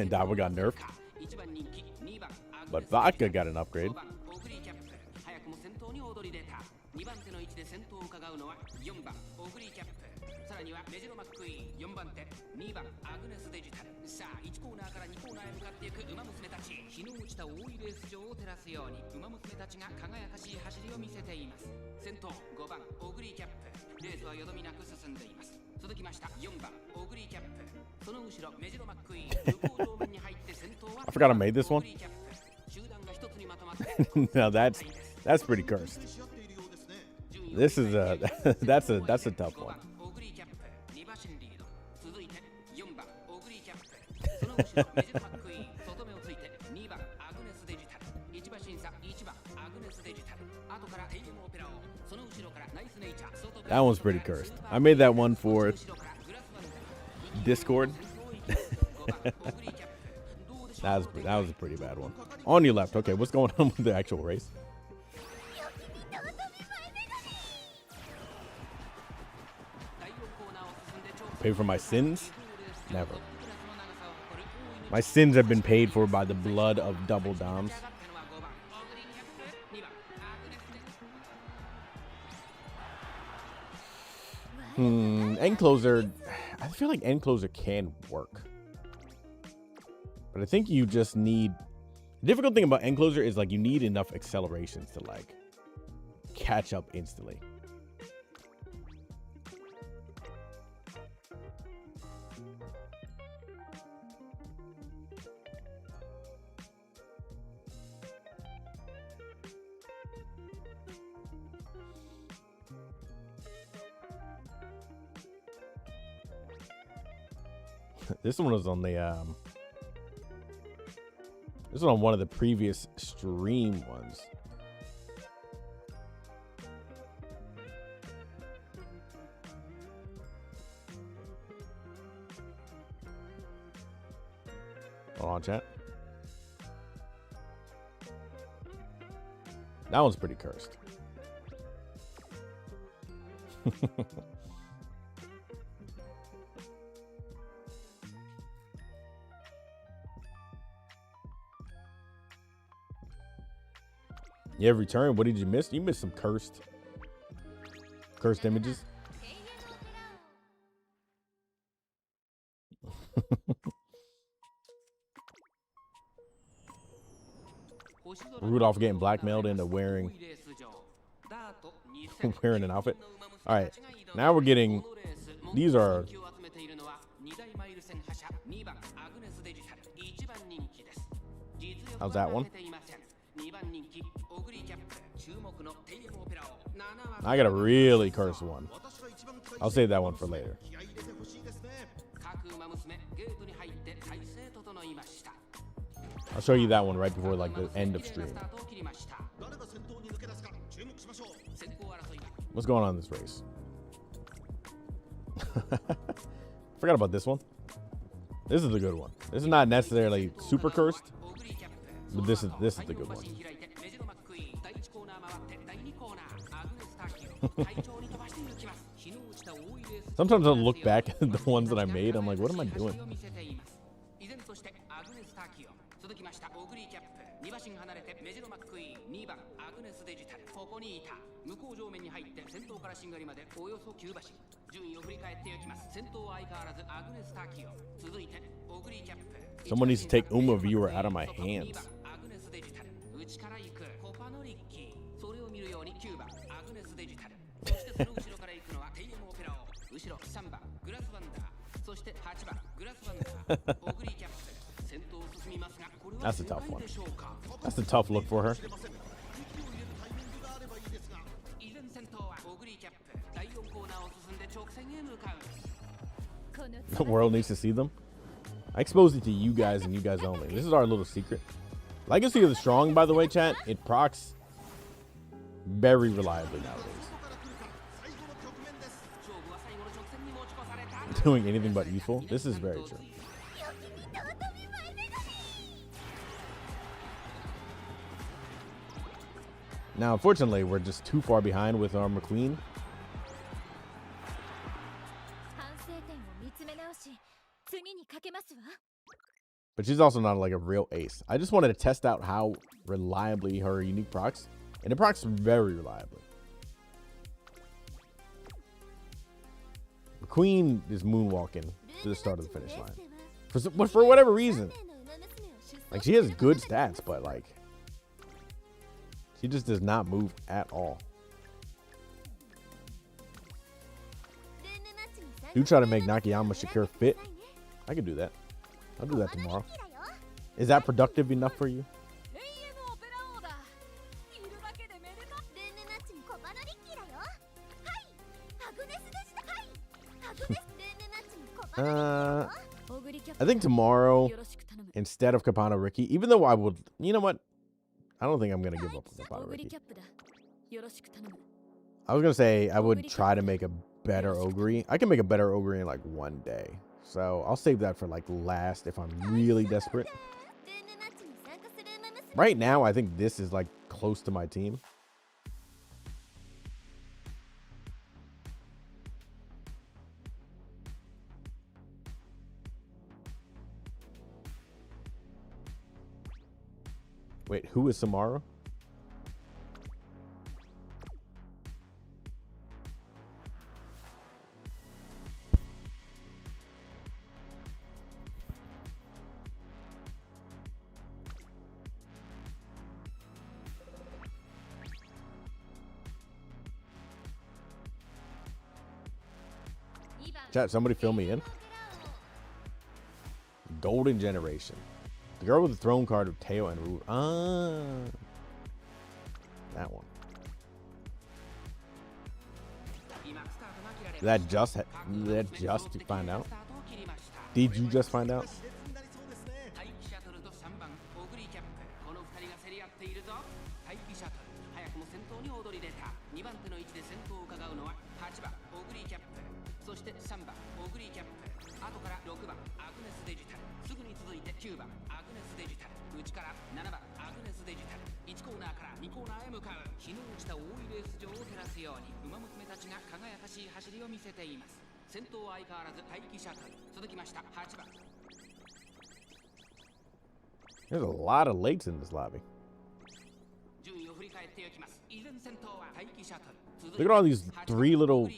Dawa got nerfed, but Vodka got an upgrade. I forgot I made this one. Now that's pretty cursed. This is that's a tough one. That one's pretty cursed. I made that one for Discord. That was a pretty bad one. On your left. Okay, what's going on with the actual race? Pay for my sins? Never. My sins have been paid for by the blood of double doms. End closer. I feel like end closer can work. But I think you just need... The difficult thing about end closer is like you need enough accelerations to like catch up instantly. This one was on the this was on one of the previous stream ones. Hold on, chat. That one's pretty cursed. Yeah, return. What did you miss? You missed some cursed images. Rudolph getting blackmailed into wearing an outfit. All right, now we're getting. These are. How's that one? I got a really cursed one. I'll save that one for later. I'll show you that one right before like the end of stream. What's going on in this race? Forgot about this one. This is the good one. This is not necessarily super cursed, but this is the good one. Sometimes I'll look back at the ones that I made. I'm like, what am I doing? Someone needs to take Uma Viewer out of my hands. That's a tough one. That's a tough look for her. The world needs to see them. I exposed it to you guys and you guys only. This is our little secret. Legacy of the Strong, by the way, chat, it procs very reliably nowadays. Doing anything but useful. This is very true. Now, unfortunately, we're just too far behind with our McQueen. But she's also not like a real ace. I just wanted to test out how reliably her unique procs, and it procs very reliably. McQueen is moonwalking to the start of the finish line. For whatever reason. Like, she has good stats, but like, she just does not move at all. You try to make Nakayama Shakira fit. I could do that. I'll do that tomorrow. Is that productive enough for you? I think tomorrow, instead of Kapana Ricky, even though I would, you know what? I don't think I'm going to give up on Kapana Ricky. I was going to say I would try to make a better Ogre. I can make a better Ogre in like one day. So I'll save that for like last if I'm really desperate. Right now, I think this is like close to my team. Wait, who is Samara? Chat, somebody fill me in. Golden Generation. The girl with the throne card of Teo and Ru. Ah. That one. That just to find out? Did you just find out? There's a lot of lakes in this lobby. Look at all these three little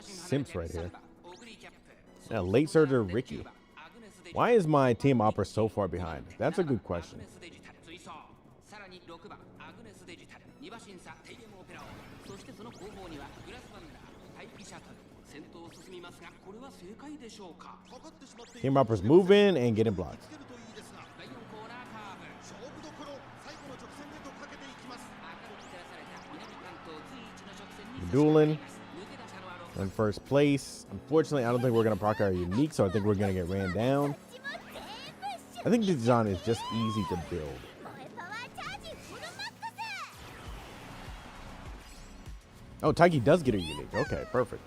simps right here. Yeah, late surger Ricky. Why is my team opera so far behind? That's a good question. Team opera's moving and getting blocked. Dueling in first place. Unfortunately, I don't think we're going to proc our unique, so I think we're going to get ran down. I think this design is just easy to build. Oh, Taiki does get a unique. Okay, perfect.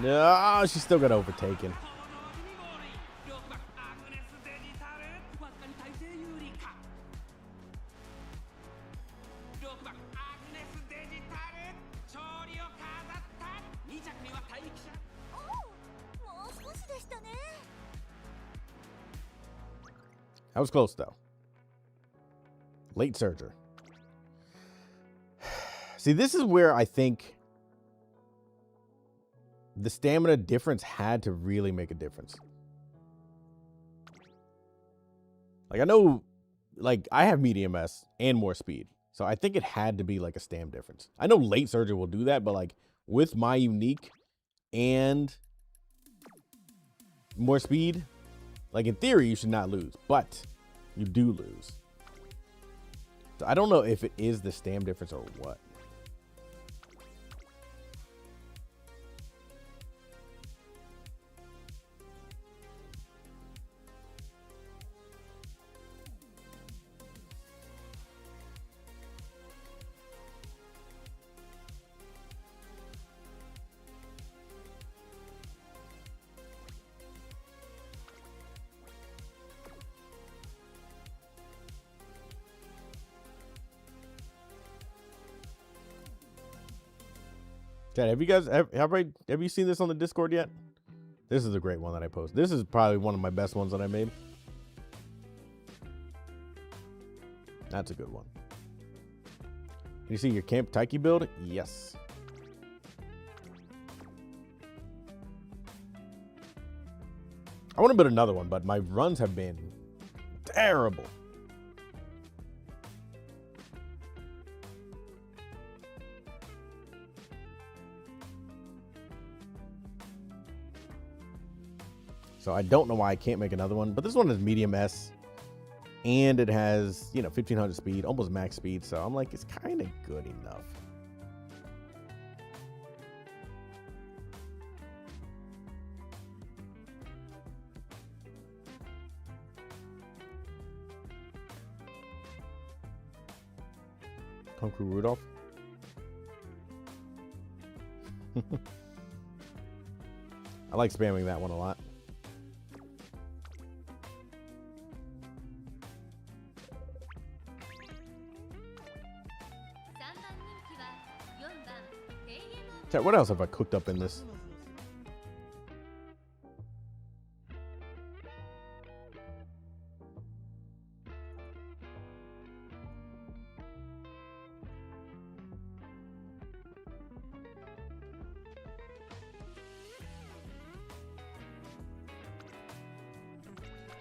No, she still got overtaken. That was close, though. Late Surger. See, this is where I think the stamina difference had to really make a difference. Like, I know, like, I have medium S and more speed. So I think it had to be, like, a stam difference. I know Late Surger will do that, but, like, with my unique and more speed, like, in theory, you should not lose. But you do lose. So I don't know if it is the stam difference or what. Chad, have you guys have you seen this on the Discord yet? This is a great one that I posted. This is probably one of my best ones that I made. That's a good one. Can you see your Camp Taiki build? Yes. I want to build another one, but my runs have been terrible. So I don't know why I can't make another one, but this one is medium S and it has, you know, 1500 speed, almost max speed. So I'm like, it's kind of good enough. Kung Fu Rudolph. I like spamming that one a lot. Chat, what else have I cooked up in this?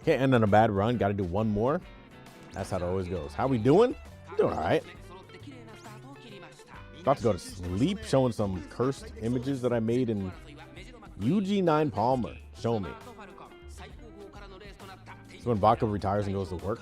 Can't end on a bad run. Got to do one more. That's how it always goes. How we doing? Doing all right. About to go to sleep, showing some cursed images that I made in UG9 Palmer. Show me. So when Baco retires and goes to work.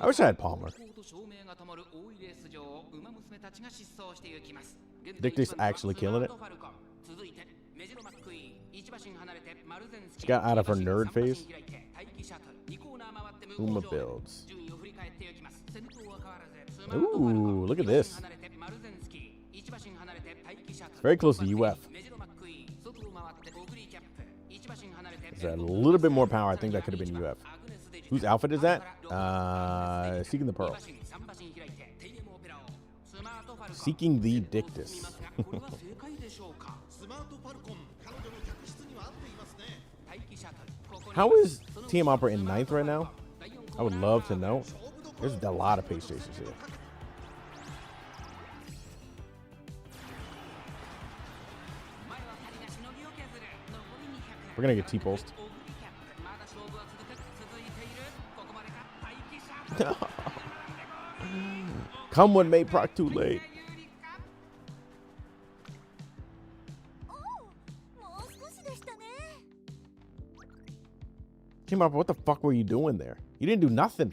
I wish I had Palmer. Dictus actually killing it. She got out of her nerd phase. Uma builds. Ooh, look at this. It's very close to UF. It's a little bit more power. I think that could have been UF. Whose outfit is that? Seeking the Pearl. Seeking the Dictus. How is Team Opera in 9th right now? I would love to know. There's a lot of pace chasers here. We're gonna get T-pulsed. Come when May proc too late. Team Opera, what the fuck were you doing there? You didn't do nothing.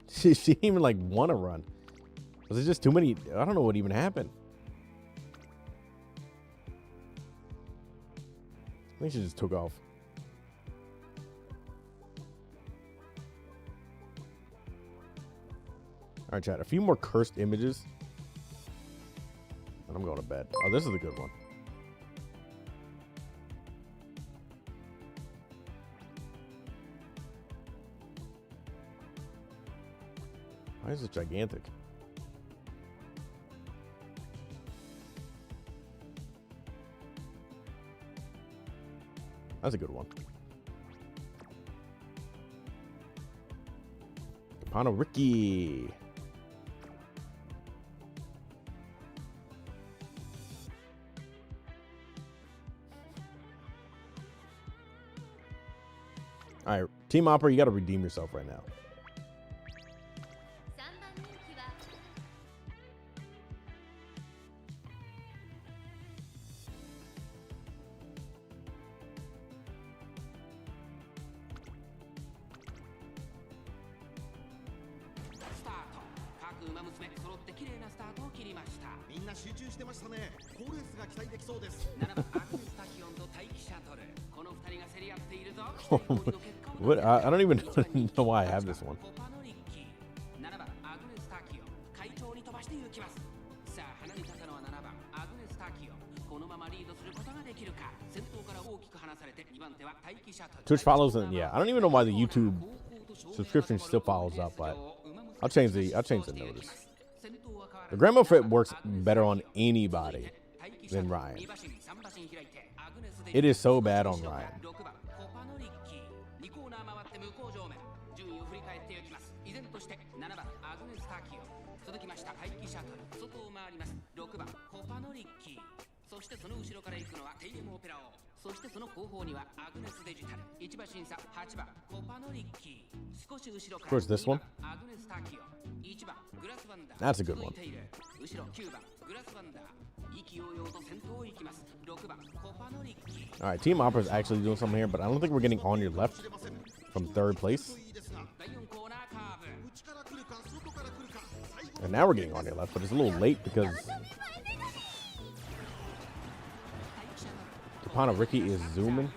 She didn't even like want to run. Was it just too many? I don't know what even happened. I think she just took off. All right, chat. A few more cursed images. And I'm going to bed. Oh, this is a good one. Why is it gigantic? That's a good one. Capano Ricky. All right, Team Opera, you got to redeem yourself right now. What? I don't even know why I have this one. Twitch follows and yeah, I don't even know why the YouTube subscription still follows up, but I'll change the notice. The Grandma Fit works better on anybody than Ryan. It is so bad on Ryan. Of course, this one. That's a good one. All right, Team Opera is actually doing something here, but I don't think we're getting on your left from third place. And now we're getting on your left, but it's a little late because Capano Ricky is zooming.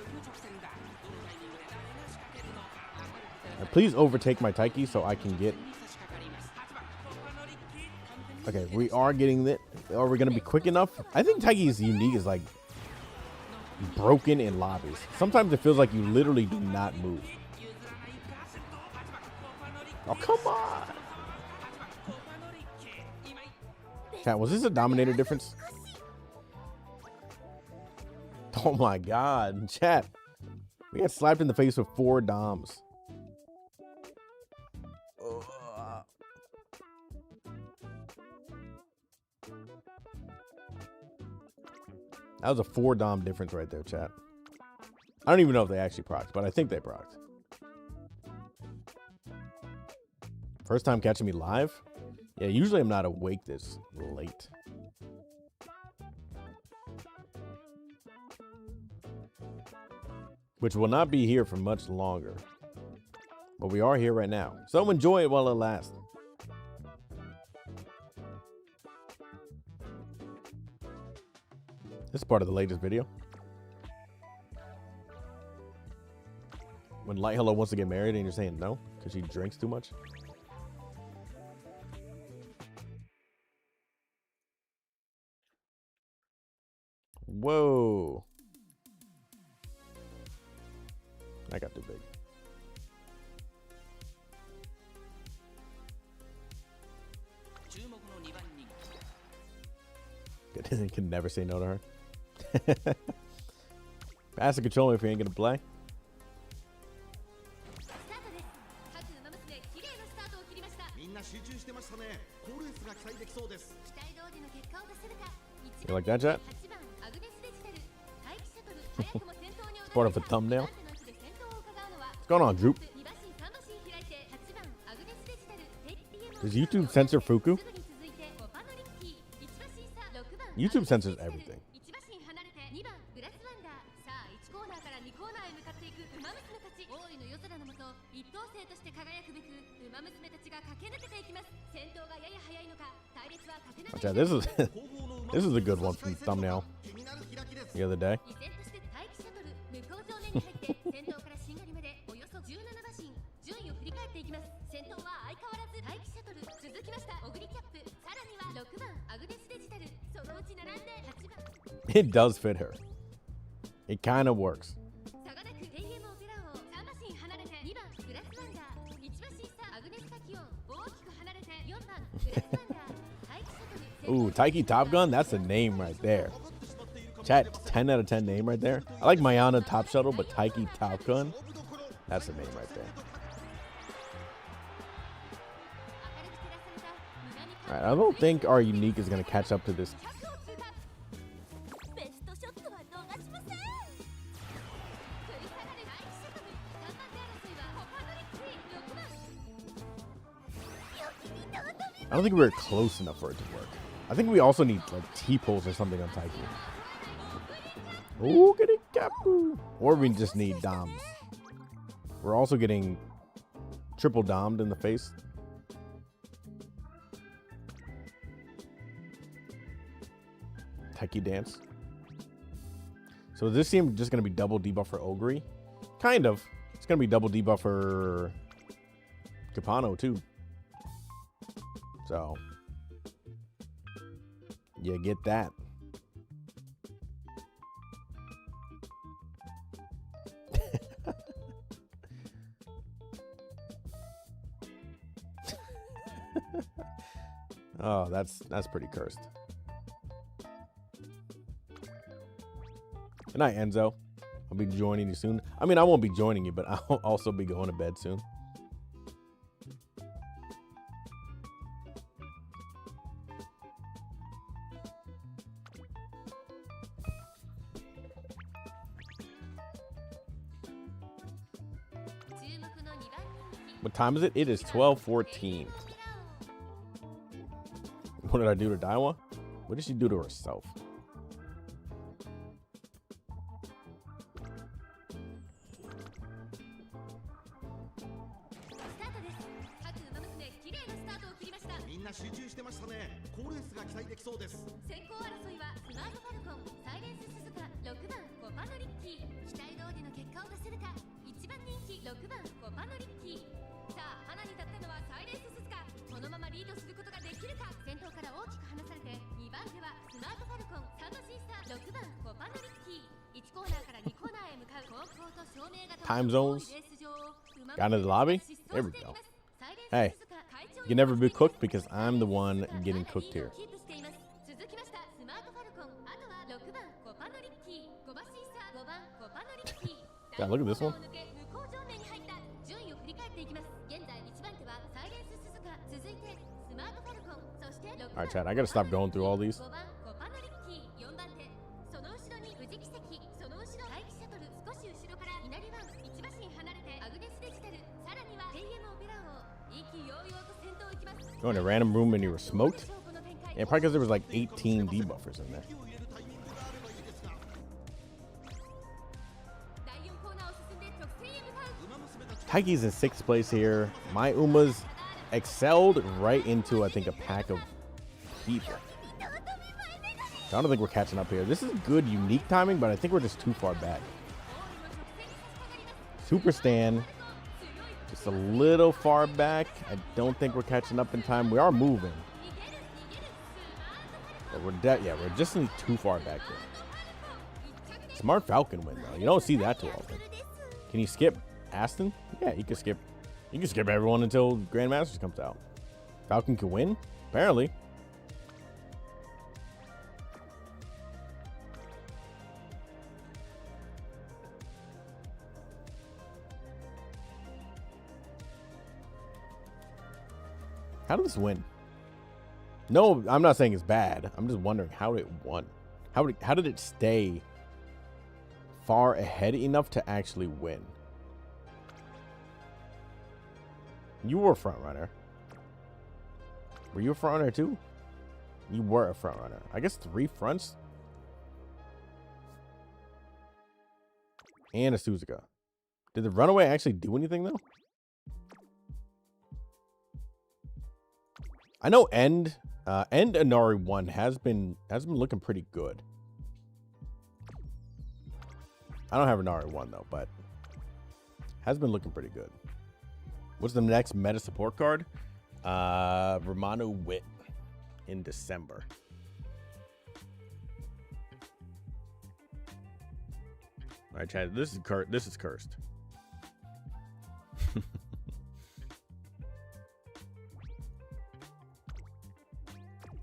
Right, please overtake my Taiki so I can get. Okay, we are getting it. Are we going to be quick enough? I think Taiki is unique, is like broken in lobbies. Sometimes it feels like you literally do not move. Oh, come on. Chat, was this a Dominator difference? Oh my God, chat. We got slapped in the face with 4 Doms. That was a 4 Dom difference right there, chat. I don't even know if they actually procced, but I think they procced. First time catching me live? Yeah, usually I'm not awake this late. Which will not be here for much longer. But we are here right now. So enjoy it while it lasts. This is part of the latest video. When Light Hello wants to get married and you're saying no because she drinks too much. Whoa. I got too big. Can never say no to her. Pass the controller if you ain't gonna play. You like that, chat? It's part of a thumbnail. What's going on, Droop? Does YouTube censor Fuku? YouTube censors everything. Okay, this is a good one from the thumbnail the other day. It does fit her. It kind of works. Ooh, Taiki Top Gun. That's a name right there. Chat, 10 out of 10 name right there. I like Mayana Top Shuttle, but Taiki Top Gun. That's a name right there. All right, I don't think our unique is going to catch up to this. I don't think we're close enough for it to work. I think we also need like T-pulls or something on Taiki. Oh, get it, Kapu. Or we just need Doms. We're also getting triple Dommed in the face. Taiki dance. So this seems just going to be double debuff for Ogre. Kind of. It's going to be double debuff for Capano too. So, you get that. Oh, that's pretty cursed. Good night, Enzo. I'll be joining you soon. I mean, I won't be joining you, but I'll also be going to bed soon. What time is it? It is 12:14. What did I do to Daiwa? What did she do to herself? Time zones. Got into the lobby. There we go. Hey, you can never be cooked because I'm the one getting cooked here. God, look at this one. All right, Chad, I gotta stop going through all these. Go in a random room and you were smoked? Yeah, probably because there was like 18 debuffers in there. Taiki's in 6th place here. My Uma's excelled right into, I think, a pack of people. I don't think we're catching up here. This is good, unique timing, but I think we're just too far back. Super Stan. Just a little far back. I don't think we're catching up in time. We are moving. But we're just too far back there. Smart Falcon win though. You don't see that too often. Can you skip Aston? Yeah, you can skip everyone until Grandmasters comes out. Falcon can win? Apparently. How did this win? No, I'm not saying it's bad. I'm just wondering how it won. How did it stay far ahead enough to actually win? You were a front runner. Were you a front runner too? You were a front runner. I guess 3 fronts. And a Suzuka. Did the runaway actually do anything though? I know End Inari 1 has been looking pretty good. I don't have Inari 1 though, but has been looking pretty good. What's the next meta support card? Romano Wit in December. All right, Chad. This is cursed.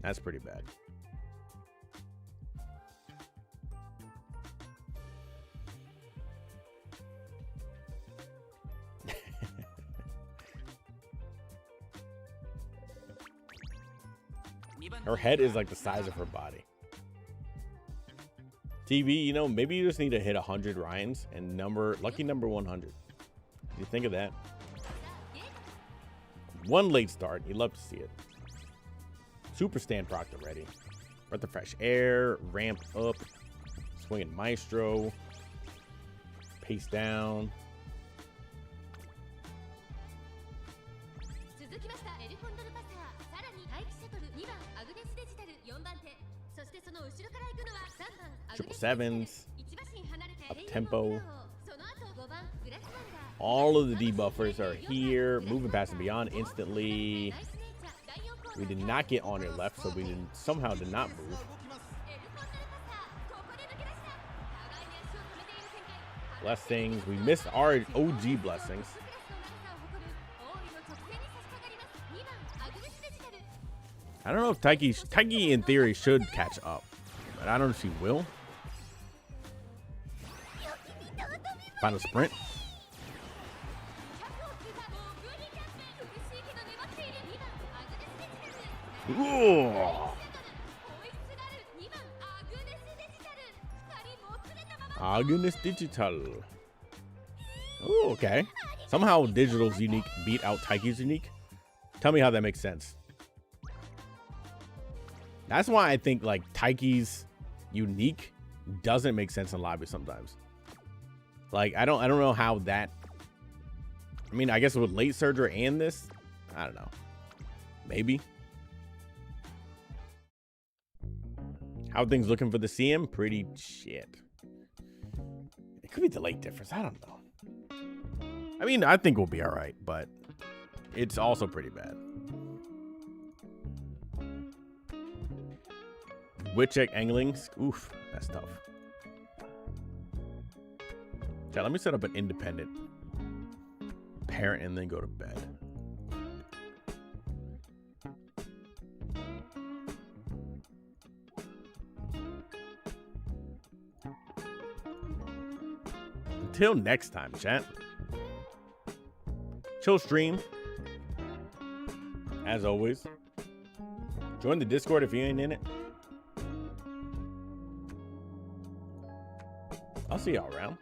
That's pretty bad. Her head is like the size of her body. TV, you know, maybe you just need to hit 100 Ryans and lucky number 100. Did you think of that? One late start. You'd love to see it. Super stand proc already. Breath of fresh air. Ramp up. Swinging maestro. Pace down. Triple sevens. Up tempo. All of the debuffers are here. Moving past and beyond instantly. We did not get on your left, so we somehow did not move. Blessings. We missed our OG blessings. I don't know if Taiki in theory should catch up, but I don't know if she will. Final sprint. Ooh. Agnes Digital. Oh, okay. Somehow Digital's unique beat out Taiki's unique. Tell me how that makes sense. That's why I think like Taiki's unique doesn't make sense in lobby sometimes. Like I don't know how that. I mean, I guess with late surgery and this, I don't know. Maybe. How things looking for the CM? Pretty shit. It could be the late difference. I don't know. I mean, I think we'll be all right, but it's also pretty bad. Witcheck anglings. Oof, that's tough. Yeah, let me set up an independent parent and then go to bed. Until next time, chat. Chill stream. As always. Join the Discord if you ain't in it. I'll see y'all around.